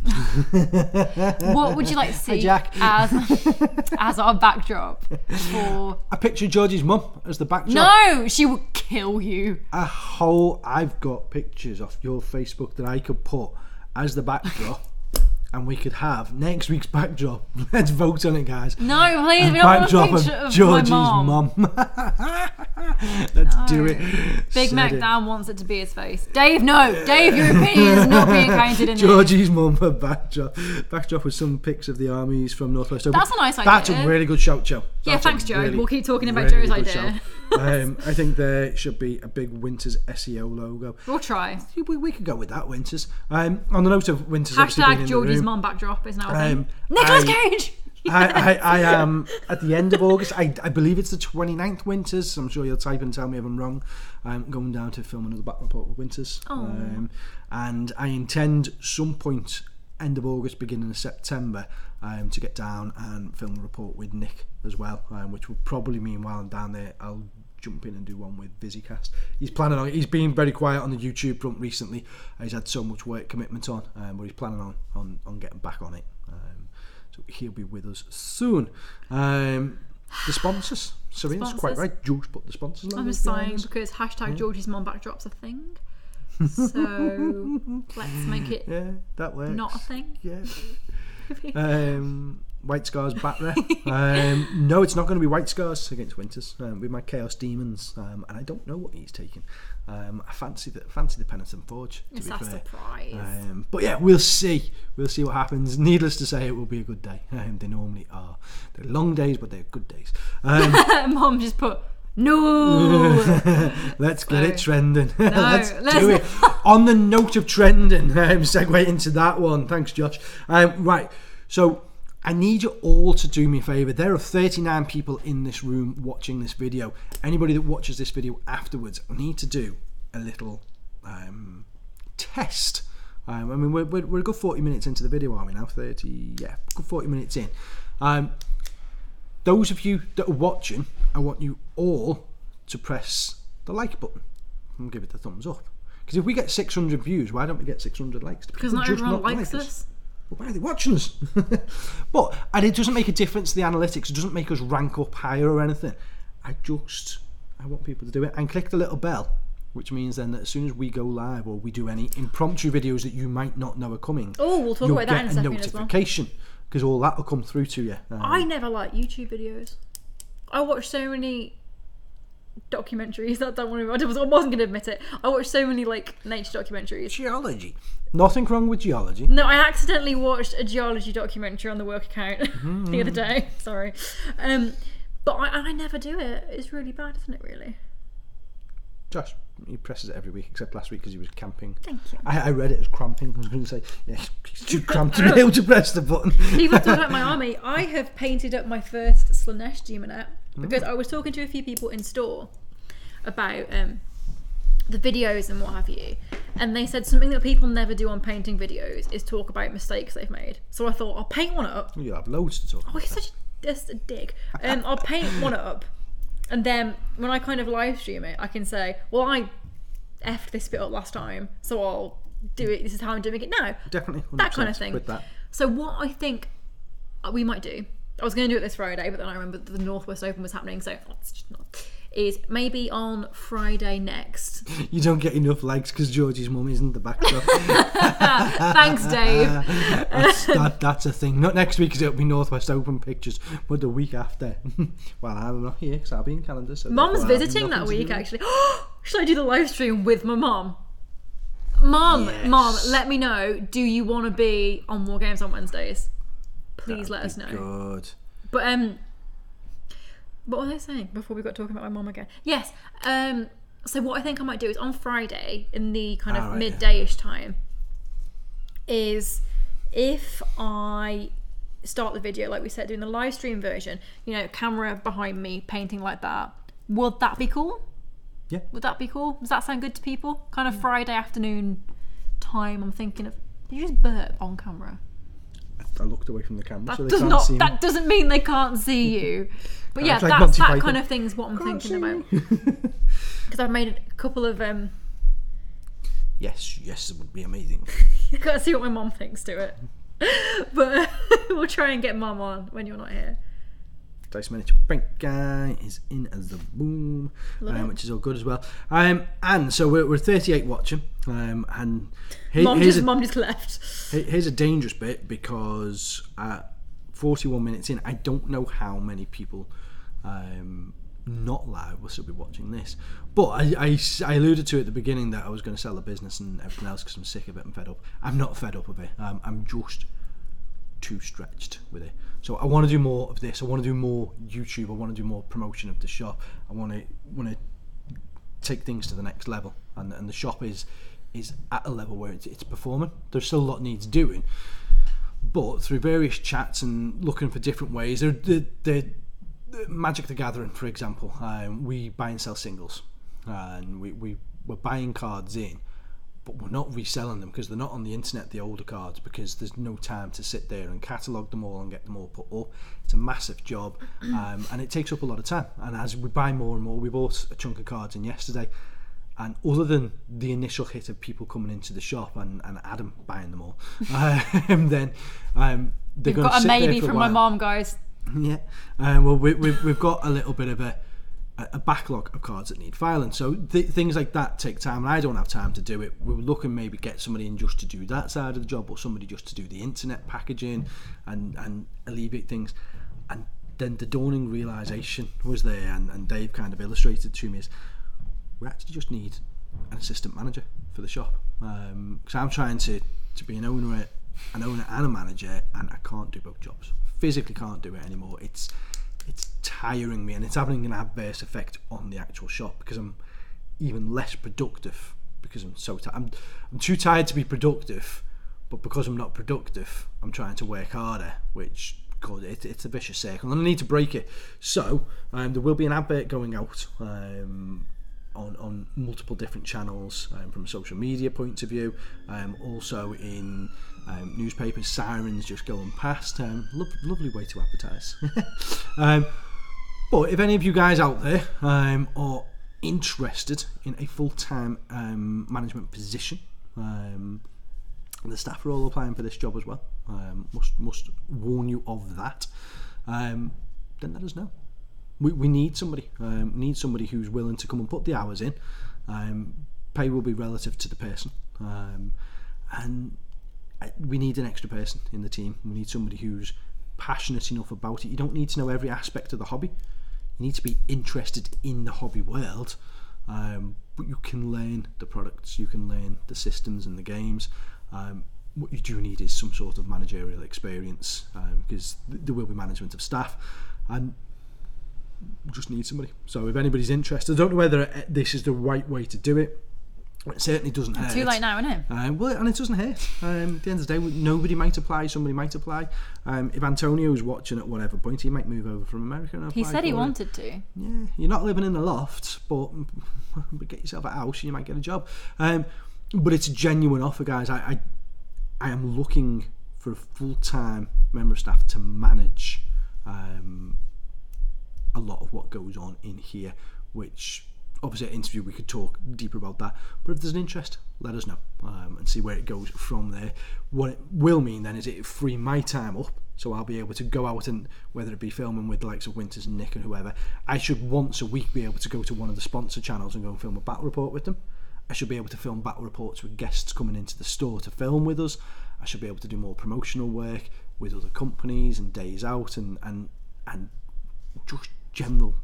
What would you like to see as our backdrop for? I picture Georgie's mum as the backdrop. No, she would kill you. I've got pictures off your Facebook that I could put as the backdrop, and we could have next week's backdrop. Let's vote on it, guys. No, please, we don't want a picture of Georgie's my mum. Let's do it. Big Mac Dan wants it to be his face. Dave, no. Dave, your opinion is not being counted in Georgie's mum for backdrop. Backdrop with some pics of the armies from Northwest. That's a nice idea. That's a really good shout, Joe. Yeah, thanks, Joe. We'll keep talking about Joe's idea. I think there should be a big Winters SEO logo. We'll try. We could go with that, Winters. On the note of Winters, hashtag Georgie's mum backdrop is now a thing. Nicolas Cage! I am at the end of August. I believe it's the 29th Winters. I'm sure you'll type and tell me if I'm wrong. I'm going down to film another back report with Winters. And I intend some point end of August, beginning of September, to get down and film a report with Nick as well, which will probably mean while I'm down there I'll jump in and do one with VisiCast. He's planning on. He's been very quiet on the YouTube front recently. He's had so much work commitment on, but he's planning on getting back on it. So he'll be with us soon. The sponsors. Serena's quite right. George put the sponsors. I'm just saying because hashtag Georgie's mum backdrop's a thing. So let's make it that works. Not a thing. Yeah. White Scars batter. No, it's not going to be White Scars against Winters. With my Chaos Demons, and I don't know what he's taking. I fancy the Penitent Forge. It's a surprise. But yeah, we'll see. We'll see what happens. Needless to say, it will be a good day. They normally are. They're long days, but they're good days. Mom just put. No. Let's get it trending. Let's do it. On the note of trending, segue into that one. Thanks, Josh. Right, so I need you all to do me a favour. There are 39 people in this room watching this video. Anybody that watches this video afterwards, I need to do a little test. I mean, we're a good 40 minutes into the video, are we now? 30, yeah, good 40 minutes in. Those of you that are watching, I want you all to press the like button and give it the thumbs up. Because if we get 600 views, why don't we get 600 likes? Because not everyone likes us. Well, why are they watching us? And it doesn't make a difference to the analytics. It doesn't make us rank up higher or anything. I want people to do it and click the little bell, which means then that as soon as we go live or we do any impromptu videos that you might not know are coming, we'll talk about that in a second as well. Notification. Because all that will come through to you. I never like YouTube videos. I watch so many documentaries. I wasn't going to admit it. I watch so many nature documentaries. Geology. Nothing wrong with geology. No, I accidentally watched a geology documentary on the work account the other day. Sorry. But I never do it. It's really bad, isn't it, really? Josh, he presses it every week except last week because he was camping. Thank you. I read it as cramping. I was going to say, yeah, he's too cramped to be able to press the button. People talk about my army. I have painted up my first Slanesh Demonette because I was talking to a few people in store about the videos and what have you, and they said something that people never do on painting videos is talk about mistakes they've made. So I thought I'll paint one up. You'll have loads to talk about. Oh, he's such a dick. I'll paint one up, and then when I kind of live stream it, I can say, well, I effed this bit up last time, so I'll do it. This is how I'm doing it now. Definitely. That kind of thing. With that. So what I think we might do, I was going to do it this Friday, but then I remembered that the Northwest Open was happening, so it's just not. Is maybe on Friday next. You don't get enough likes because Georgie's mum isn't the backdrop. Thanks, Dave. That's a thing. Not next week because it'll be Northwest Open pictures, but the week after. Well, I'm not here because I'll be in calendar. So Mum's visiting that week, actually. Should I do the live stream with my mum? Mum, let me know. Do you want to be on WarGames on Wednesdays? Please let us know. Good. But what was I saying before we got talking about my mum again? Yes. So what I think I might do is on Friday in the kind of midday-ish time is if I start the video like we said, doing the live stream version, you know, camera behind me, painting like that. Would that be cool? Yeah. Would that be cool? Does that sound good to people? Kind of Friday afternoon time. I'm thinking of. Did you just burp on camera? I looked away from the camera, That so they does can't not. see me. That doesn't mean they can't see you. But yeah, like that Monty Python. kind of thing is what I'm thinking about. Because I've made a couple of. Yes, it would be amazing. I gotta see what my mum thinks to it. But we'll try and get mum on when you're not here. Dice Miniature Prank Guy is in as the boom, which is all good as well. And so we're 38 watching, and Mum just left. Here's a dangerous bit because at 41 minutes in, I don't know how many people not live will still be watching this. But I alluded to at the beginning that I was going to sell the business and everything else because I'm sick of it and fed up. I'm not fed up of it. I'm just too stretched with it. So I want to do more of this. I want to do more YouTube. I want to do more promotion of the shop. I want to take things to the next level. And the shop is at a level where it's performing. There's still a lot needs doing. But through various chats and looking for different ways, the Magic the Gathering, for example, we buy and sell singles, and we're buying cards in, but we're not reselling them because they're not on the internet, the older cards, because there's no time to sit there and catalogue them all and get them all put up. It's a massive job, and it takes up a lot of time. And as we buy more and more, we bought a chunk of cards in yesterday, and other than the initial hit of people coming into the shop and Adam buying them all, then they're going to sit there for a while. You've got a maybe from my mom, guys. Yeah, well, we've got a little bit of a backlog of cards that need filing, so things like that take time, and I don't have time to do it. We were looking maybe get somebody in just to do that side of the job, or somebody just to do the internet packaging and alleviate things. And then the dawning realisation was there, and Dave kind of illustrated to me, is we actually just need an assistant manager for the shop, because I'm trying to be an owner and a manager, and I can't do both jobs. Physically can't do it anymore. It's tiring me, and it's having an adverse effect on the actual shop because I'm even less productive because I'm so tired. I'm too tired to be productive, but because I'm not productive, I'm trying to work harder, which it's a vicious circle, and I need to break it. So there will be an advert going out on multiple different channels from a social media point of view, also in newspapers, sirens just going past. Lovely way to advertise. But if any of you guys out there are interested in a full-time management position, the staff are all applying for this job as well. Must warn you of that. Then let us know. We need somebody. We need somebody who's willing to come and put the hours in. Pay will be relative to the person, and we need an extra person in the team. We need somebody who's passionate enough about it. You don't need to know every aspect of the hobby. You need to be interested in the hobby world, but you can learn the products, you can learn the systems and the games. What you do need is some sort of managerial experience, because there will be management of staff, and just need somebody. So if anybody's interested, I don't know whether this is the right way to do it. It certainly doesn't hurt. Too late now, isn't it? Well, and it doesn't hurt. At the end of the day, nobody might apply. Somebody might apply. If Antonio's watching at whatever point, he might move over from America and apply. He said he wanted to. Yeah, you're not living in the loft, but get yourself a house and you might get a job. But it's a genuine offer, guys. I am looking for a full-time member of staff to manage a lot of what goes on in here, which obviously at interview we could talk deeper about that, but if there's an interest, let us know and see where it goes from there. What it will mean then is it free my time up, so I'll be able to go out and, whether it be filming with the likes of Winters and Nick and whoever, I should once a week be able to go to one of the sponsor channels and go and film a battle report with them. I should be able to film battle reports with guests coming into the store to film with us. I should be able to do more promotional work with other companies and days out and just general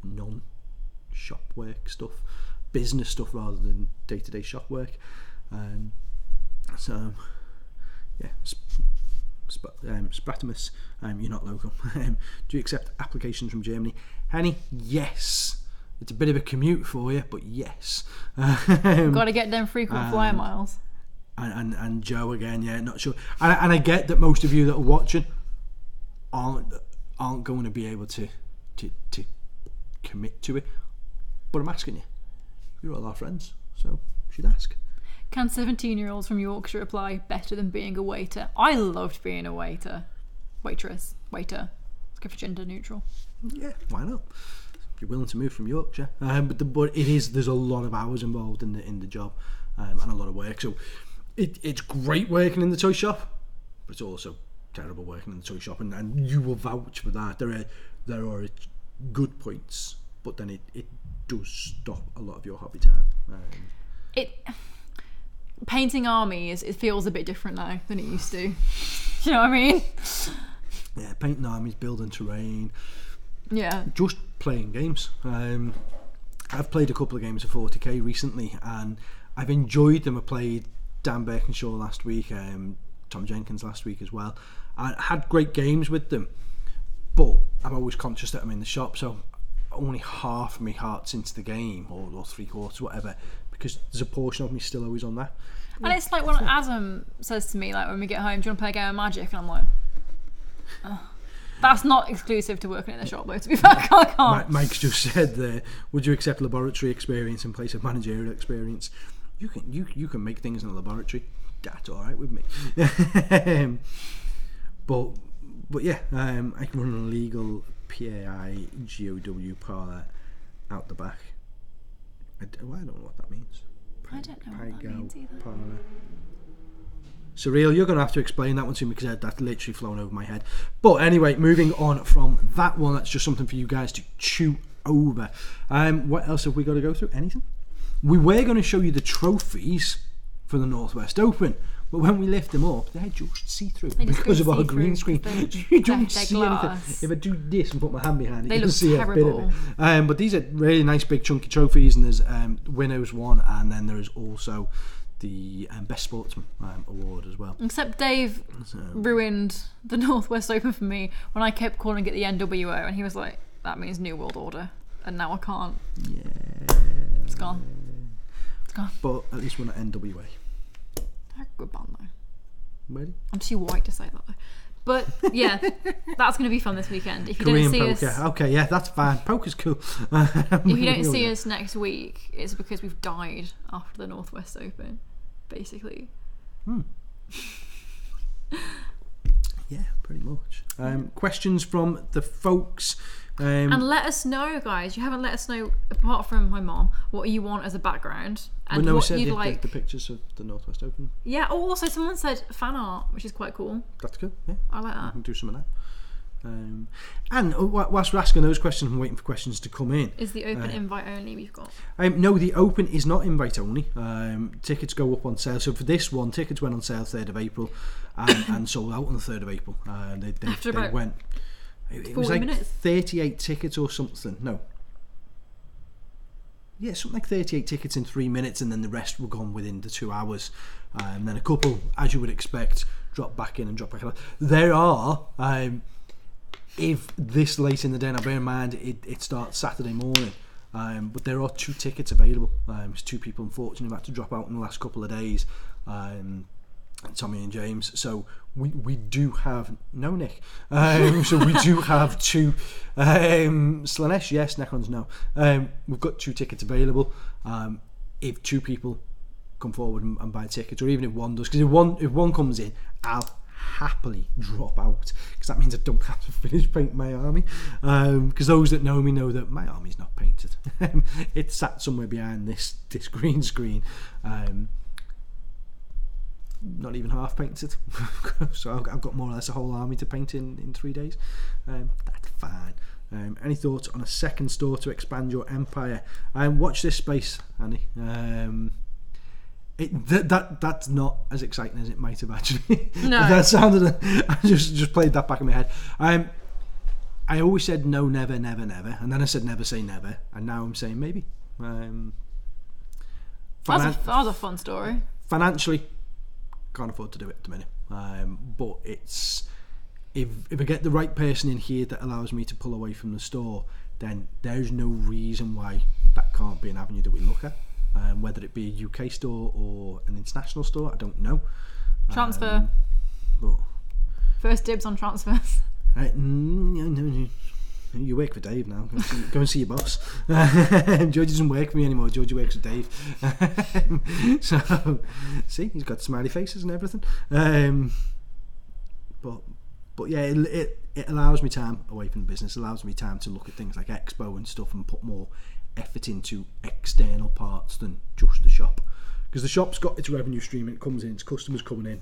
non-shop work stuff, business stuff rather than day-to-day shop work. So yeah, Spratimus, you're not local. Do you accept applications from Germany? Henny, yes. It's a bit of a commute for you, but yes. Got to get them frequent flyer miles. And Joe again, yeah, not sure. And I get that most of you that are watching aren't going to be able to commit to it, but I'm asking you. You're all our friends, so you should ask. Can 17-year-olds from Yorkshire apply better than being a waiter? I loved being a waiter. Waitress. Waiter. Let's go for gender neutral. Yeah, why not? If you're willing to move from Yorkshire. But there's a lot of hours involved in the job and a lot of work. So it's great working in the toy shop, but it's also terrible working in the toy shop, and you will vouch for that. There are good points, but then it does stop a lot of your hobby time. Painting armies, it feels a bit different now than it used to. You know what I mean? Yeah, painting armies, building terrain. Yeah. Just playing games. I've played a couple of games of 40k recently, and I've enjoyed them. I played Dan Birkinshaw last week, Tom Jenkins last week as well. I had great games with them, but I'm always conscious that I'm in the shop, so only half of my heart's into the game, or 3/4, whatever, because there's a portion of me still always on that. And it's like when Adam says to me, like, when we get home, do you want to play a game of Magic? And I'm like, oh. That's not exclusive to working in the shop, though, to be fair. I can't. Mike's just said there, would you accept laboratory experience in place of managerial experience? You can make things in the laboratory. That's all right with me. But yeah, I can run an illegal PAI GOW parlour out the back. I don't know what that means. I don't know what that means either. Parlour. Surreal, you're going to have to explain that one to me, because that's literally flown over my head. But anyway, moving on from that one, that's just something for you guys to chew over. What else have we got to go through? Anything? We were going to show you the trophies for the Northwest Open, but when we lift them up, they're just see-through because of our green screen. You don't see anything. If I do this and put my hand behind it, you can see a bit of it. But these are really nice big chunky trophies, and there's winners one, and then there is also the Best Sportsman award as well. Except Dave ruined the Northwest Open for me when I kept calling it the NWO, and he was like, that means New World Order, and now I can't. Yeah. It's gone. It's gone. But at least we're not NWA. They're a good band though. Ready? I'm too white to say that though. But yeah, that's going to be fun this weekend. If you Korean don't see poker. us, Okay, yeah, that's fine. Poker's cool. If you don't see us next week, it's because we've died after the Northwest Open, basically. Yeah, pretty much. Questions from the folks. And let us know, guys. You haven't let us know, apart from my mom, what you want as a background and what you'd like. The pictures of the Northwest Open. Yeah. Oh, also someone said fan art, which is quite cool. That's good. Yeah, I like that. We can do some of that. And whilst we're asking those questions and waiting for questions to come in, is the Open invite only we've got? No, the Open is not invite only. Tickets go up on sale. So for this one, tickets went on sale 3rd of April and sold out on the 3rd of April. They went. It was like minutes. 38 tickets or something. No. Yeah, something like 38 tickets in 3 minutes, and then the rest were gone within the 2 hours. And then a couple, as you would expect, dropped back in and dropped back out. There are if this late in the day, now bear in mind it starts Saturday morning, but there are 2 tickets available. There's 2 people unfortunately who've had to drop out in the last couple of days, Tommy and James. So we do have Nick. So we do have 2. Slanesh, yes. Necrons, no. We've got 2 tickets available. If 2 people come forward and buy tickets, or even if one does, because if one comes in, I'll happily drop out, because that means I don't have to finish painting my army, because those that know me know that my army's not painted. It's sat somewhere behind this green screen, not even half painted. So I've got more or less a whole army to paint in 3 days. That's fine. Any thoughts on a second store to expand your empire? Watch this space, Andy. That's not as exciting as it might have actually. No. That sounded. I just played that back in my head. I always said no, never, never, never, and then I said never say never, and now I'm saying maybe. That was a fun story. Financially, can't afford to do it at the minute. But it's if I get the right person in here that allows me to pull away from the store, then there's no reason why that can't be an avenue that we look at. Whether it be a UK store or an international store, I don't know. Transfer. But first dibs on transfers. No. You work for Dave now. Go and see your boss. Georgie doesn't work for me anymore. Georgie works for Dave. So, see, he's got smiley faces and everything. But yeah, it allows me time away from the business. It allows me time to look at things like Expo and stuff and put more effort into external parts than just the shop, because the shop's got its revenue stream, it comes in, its customers coming in,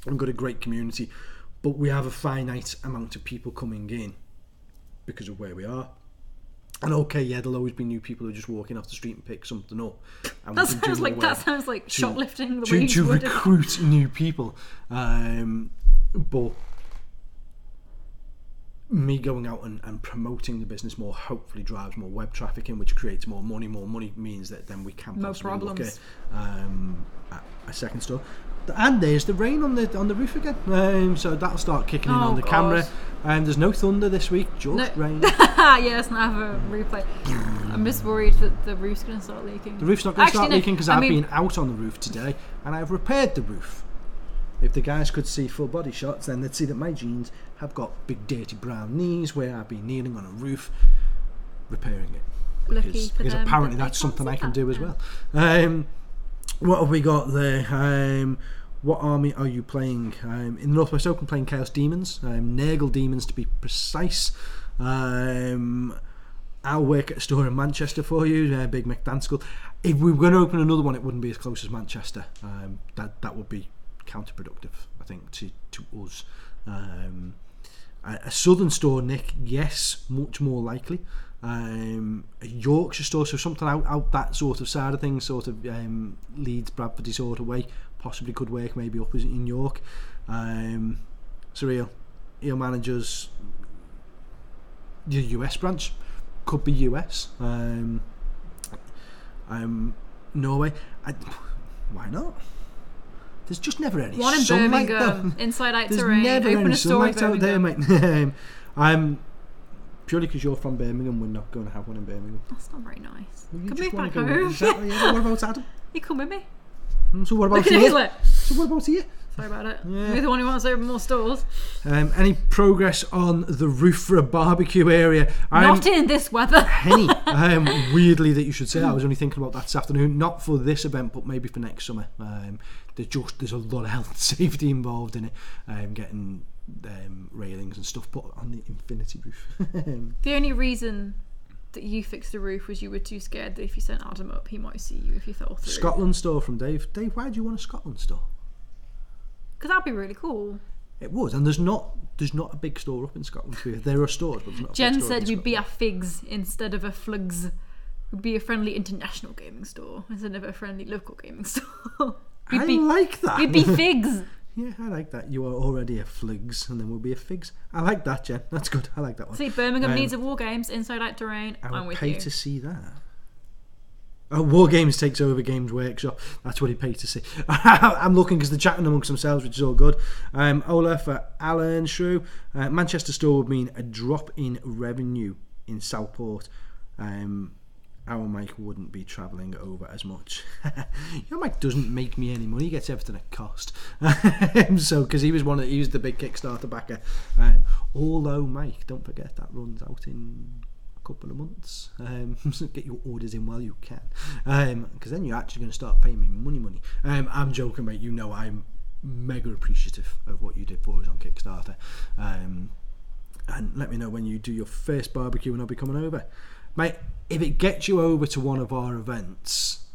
and we've got a great community, but we have a finite amount of people coming in because of where we are. And okay, yeah, there'll always be new people who are just walking off the street and pick something up, and that sounds like shoplifting to recruit new people, but me going out and promoting the business more hopefully drives more web traffic in, which creates more money. More money means that then we can possibly look at a second store. And there's the rain on the roof again, so that'll start kicking in on the camera. There's no thunder this week, just rain. Yeah, let's not have a replay. I'm just worried that the roof's going to start leaking. The roof's not going to start leaking because I've been out on the roof today and I've repaired the roof. If the guys could see full body shots, then they'd see that my jeans have got big dirty brown knees where I've been kneeling on a roof repairing it. Because apparently that's something I can do as well. What have we got there? What army are you playing? In the Northwest Open, playing Chaos Demons, Nurgle Demons to be precise. I'll work at a store in Manchester for you, Big McDanskull. If we were going to open another one, it wouldn't be as close as Manchester. That would be counterproductive, I think, to us. A southern store, Nick, yes, much more likely. A Yorkshire store, so something out that sort of side of things, sort of Leeds, Bradford sort of way, possibly could work, maybe up in York. Surreal EO managers, the US branch could be US. Norway, why not? There's just never any one in sunlight, Birmingham, though. Inside Out There's Terrain. never Open any a store sunlight out there, mate. Purely because you're from Birmingham, we're not going to have one in Birmingham. That's not very nice. Well, Come move back go home. Exactly, yeah. What about Adam? You come with me. So what about here? So what about here? Sorry about it. Yeah. You're the one who wants to open more stores. Any progress on the roof for a barbecue area? Not in this weather. Henny. Weirdly that you should say that. I was only thinking about that this afternoon. Not for this event, but maybe for next summer. There's a lot of health and safety involved in it. Getting railings and stuff put on the infinity roof. The only reason that you fixed the roof was you were too scared that if you sent Adam up, he might see you if you fell through. Scotland store from Dave. Dave, why do you want a Scotland store? Because that'd be really cool. It would, and there's not a big store up in Scotland. There are stores, but there's not. Jen said we'd be a Figs instead of a Flugs. We'd be a friendly international gaming store instead of a friendly local gaming store. I like that. We'd be Figs. Yeah, I like that. You are already a Flugs, and then we'll be a Figs. I like that, Jen. That's good. I like that one. See, Birmingham needs a WarGames, Inside Out Terrain. I would pay to see that. WarGames takes over Games Workshop. That's what he paid to see. I'm looking because they're chatting amongst themselves, which is all good. Ola for Alan Shrew. Manchester store would mean a drop in revenue in Southport. Our Mike wouldn't be travelling over as much. Your Mike doesn't make me any money. He gets everything at cost. So, because he was the big Kickstarter backer. Although Mike, don't forget that runs out in a couple of months. So get your orders in while you can, because then you're actually going to start paying me money. I'm joking, mate. You know I'm mega appreciative of what you did for us on Kickstarter. And let me know when you do your first barbecue, and I'll be coming over. Mate, if it gets you over to one of our events,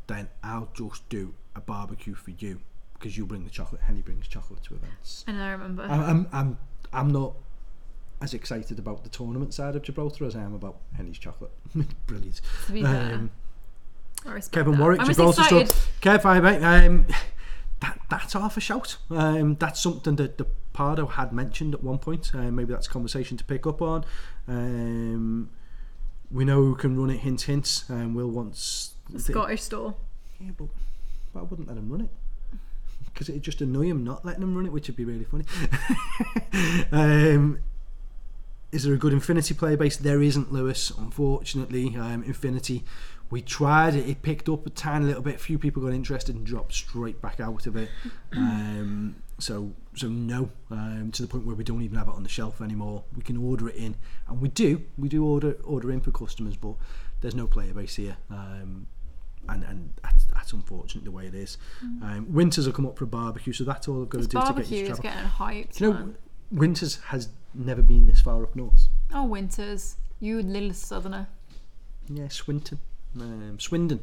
then I'll just do a barbecue for you, because you bring the chocolate. Henny brings chocolate to events. I know, I remember. I'm not as excited about the tournament side of Gibraltar as I am about Henny's chocolate. Brilliant. To be fair, I respect Kevin that. Warwick, I'm Gibraltar just excited. Kev, hi mate. That's half a shout. That's something that the Pardo had mentioned at one point. Maybe that's a conversation to pick up on. We know who can run it, hint, Will wants... The Scottish store. Yeah, but I wouldn't let him run it. Because it'd just annoy him not letting him run it, which would be really funny. Is there a good Infinity player base? There isn't, Lewis, unfortunately. Infinity, we tried it picked up a tiny little bit. A few people got interested and dropped straight back out of it. So no, to the point where we don't even have it on the shelf anymore. We can order it in, and we do order in for customers, but there's no player base here, and that's unfortunate the way it is. Winters will come up for a barbecue, so that's all I've got to do to get you to travel. Barbecue is getting hyped. You know, Winters has never been this far up north. Oh, Winters, you little southerner. Yeah, Swindon. Swindon.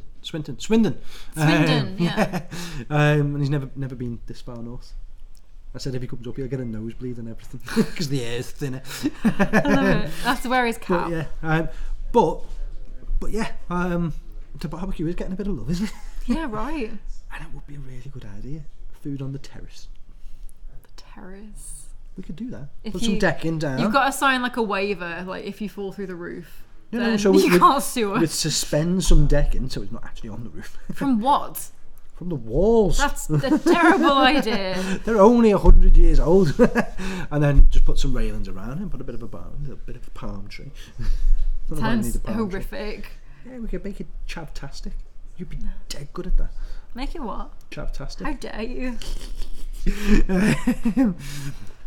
Yeah. And he's never been this far north. I said if he comes up he'll get a nosebleed and everything because the air's thinner. I love it. That's to wear his cap. But yeah, the barbecue is getting a bit of love, isn't it? Yeah, right. And it would be a really good idea. Food on the terrace. The terrace. We could do that. If Put some decking down. You've got to sign like a waiver, like if you fall through the roof. No, so you can't sue us. We'd suspend some decking so it's not actually on the roof. From what? From the walls. That's a terrible idea. They're only 100 years old. And then just put some railings around and put a bit of a palm tree. Sounds horrific. Yeah, we could make it chavtastic. You'd be dead good at that. Make it what? Chavtastic. How dare you?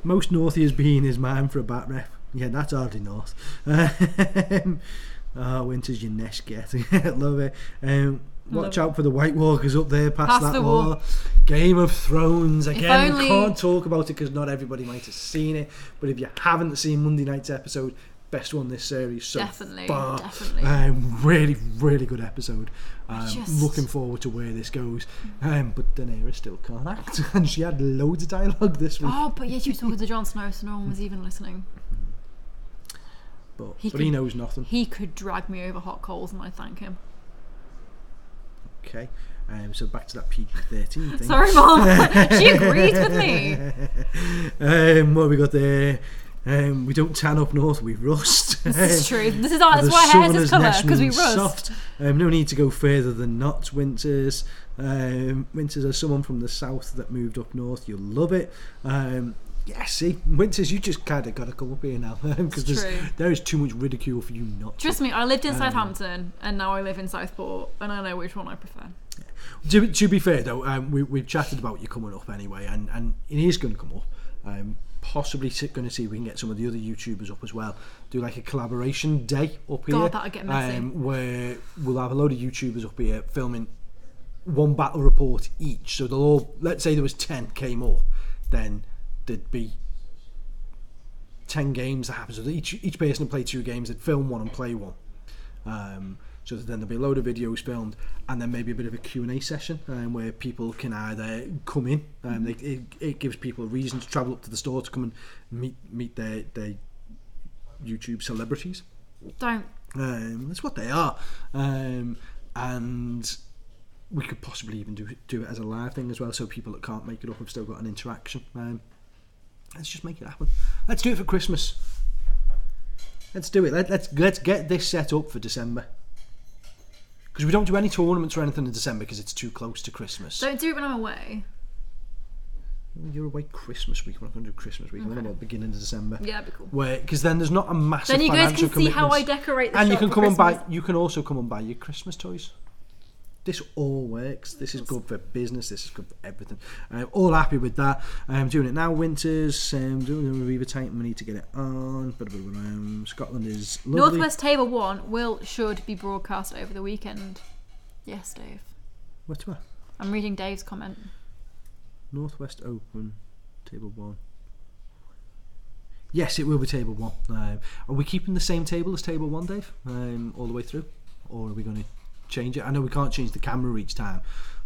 Most north he has been is man for a bat rep. Yeah, that's hardly north. Winter's your nest get. Love it. Watch out for the White Walkers up there past that wall. Game of Thrones again. We can't talk about it because not everybody might have seen it, but if you haven't seen Monday night's episode, best one this series so far. Really good episode. Looking forward to where this goes. But Daenerys still can't act, and she had loads of dialogue this week. Oh, but yeah, she was talking to Jon Snow, so no one was even listening. But he knows nothing. He could drag me over hot coals and I'd thank him. Okay, so back to that PG-13 thing. Sorry, Mom. She agrees with me. What have we got there? We don't tan up north, we rust. This is true. That's why our hair's this colour, because we rust. Soft. No need to go further than not. Winters. Winters are someone from the south that moved up north. You'll love it. Yeah, see, Winters, you just kind of got to come up here now because there is too much ridicule for you not to. Trust me, I lived in Southampton and now I live in Southport and I know which one I prefer. Yeah. To be fair though, we've chatted about you coming up anyway, and it is going to come up. Possibly going to see if we can get some of the other YouTubers up as well. Do like a collaboration day up here. God, that'll get messy. Where we'll have a load of YouTubers up here filming one battle report each. So they'll all, let's say there was 10 came up, then there'd be 10 games that happen. So each person would play 2 games. They'd film one and play one. So then there'll be a load of videos filmed, and then maybe a bit of a Q&A session where people can either come in. It gives people a reason to travel up to the store to come and meet their YouTube celebrities. That's what they are. And we could possibly even do it as a live thing as well, so people that can't make it up have still got an interaction. Let's just make it happen. Let's do it for Christmas. Let's do it. Let's get this set up for December. Because we don't do any tournaments or anything in December because it's too close to Christmas. Don't do it when I'm away. You're away Christmas week. We're not going to do Christmas week. We're about beginning of December. Yeah, that'd be cool. Because then there's not a massive Then you guys financial can see how I commitments. decorate the And you shop can for come and Christmas. buy. You can also come and buy your Christmas toys. This all works. This is good for business. This is good for everything. All happy with that. I'm doing it now. Winters. Doing the Reaver Titan. We need to get it on. Scotland is lovely. Northwest Table 1 should be broadcast over the weekend. Yes, Dave. What's what? I'm reading Dave's comment. Northwest Open. Table 1. Yes, it will be Table 1. Are we keeping the same table as Table 1, Dave? All the way through? Or are we going to change it? I know we can't change the camera each time,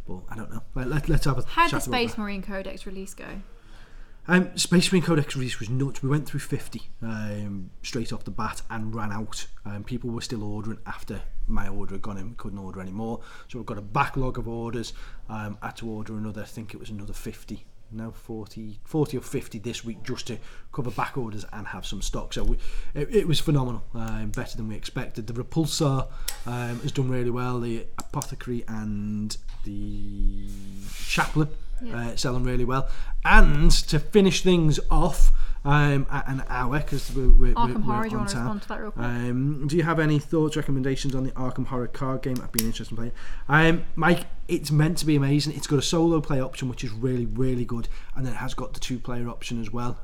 but I don't know. Let's have a How'd the chat about Space that. Marine Codex release go? Space Marine Codex release was nuts. We went through 50 straight off the bat and ran out. People were still ordering after my order had gone in. We couldn't order anymore. So we've got a backlog of orders. Had to order another, I think it was another 50. Now 40 or 50 this week just to cover back orders and have some stock. So it was phenomenal, better than we expected. The Repulsar has done really well. The Apothecary and the Chaplain selling really well. And to finish things off at an hour, because we're Arkham Horror, on do you want to time. respond to that real quick? Do you have any thoughts, recommendations on the Arkham Horror card game? I've been interested in playing. Mike, it's meant to be amazing. It's got a solo play option, which is really, really good, and then it has got the 2-player option as well.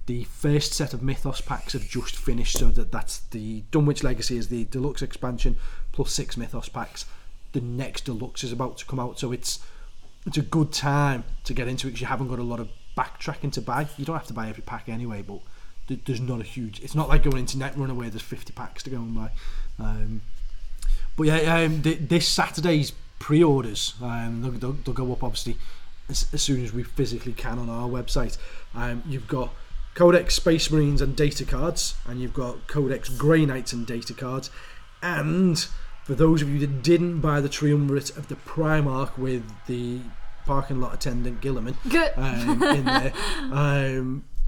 The first set of Mythos packs have just finished, so that's the Dunwich Legacy is the deluxe expansion plus 6 Mythos packs. The next deluxe is about to come out, so it's a good time to get into it because you haven't got a lot of backtracking to buy. You don't have to buy every pack anyway, but there's not a huge. It's not like going into Netrunner where there's 50 packs to go and buy. But yeah, this Saturday's pre-orders, they'll go up obviously as soon as we physically can on our website. You've got Codex Space Marines and data cards, and you've got Codex Grey Knights and data cards, and for those of you that didn't buy the Triumvirate of the Primarch with the parking lot attendant Gilliman in there,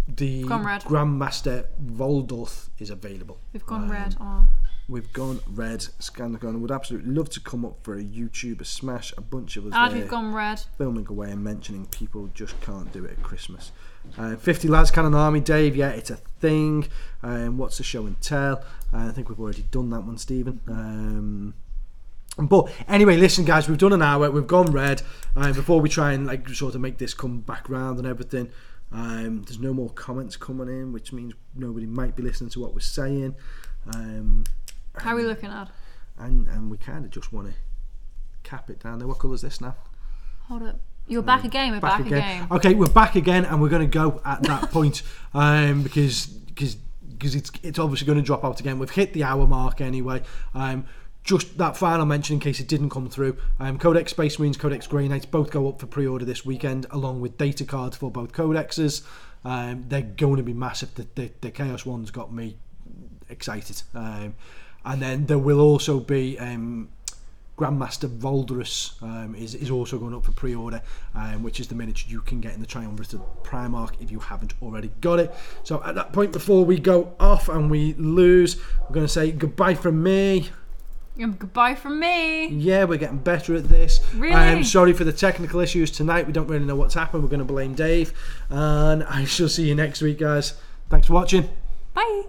the Grandmaster Voldorth is available. We've gone red. We've gone red. Scan the gun. Would absolutely love to come up for a YouTuber smash. A bunch of us And there we've gone red. filming away and mentioning people just can't do it at Christmas. 50 Lads Cannon Army, Dave. Yeah, it's a thing. What's the show and tell? I think we've already done that one, Stephen. But anyway, listen, guys, we've done an hour. We've gone red. Before we try and sort of make this come back round and everything, there's no more comments coming in, which means nobody might be listening to what we're saying. How are we looking at? And we kind of just want to cap it down there. What colour is this now? Hold up. You're back again. We're back again. Okay, we're back again, and we're going to go at that point because it's obviously going to drop out again. We've hit the hour mark anyway. Just that final mention in case it didn't come through. Codex Space Marines, Codex Grey Knights both go up for pre-order this weekend, along with data cards for both codexes. They're going to be massive. The Chaos one's got me excited. And then there will also be Grandmaster Voldorus is also going up for pre-order, which is the miniature you can get in the Triumvirate of Primarch if you haven't already got it. So at that point, before we go off and we lose, we're going to say goodbye from me. Goodbye from me. Yeah, we're getting better at this. Really? I'm sorry for the technical issues tonight. We don't really know what's happened. We're going to blame Dave. And I shall see you next week, guys. Thanks for watching. Bye.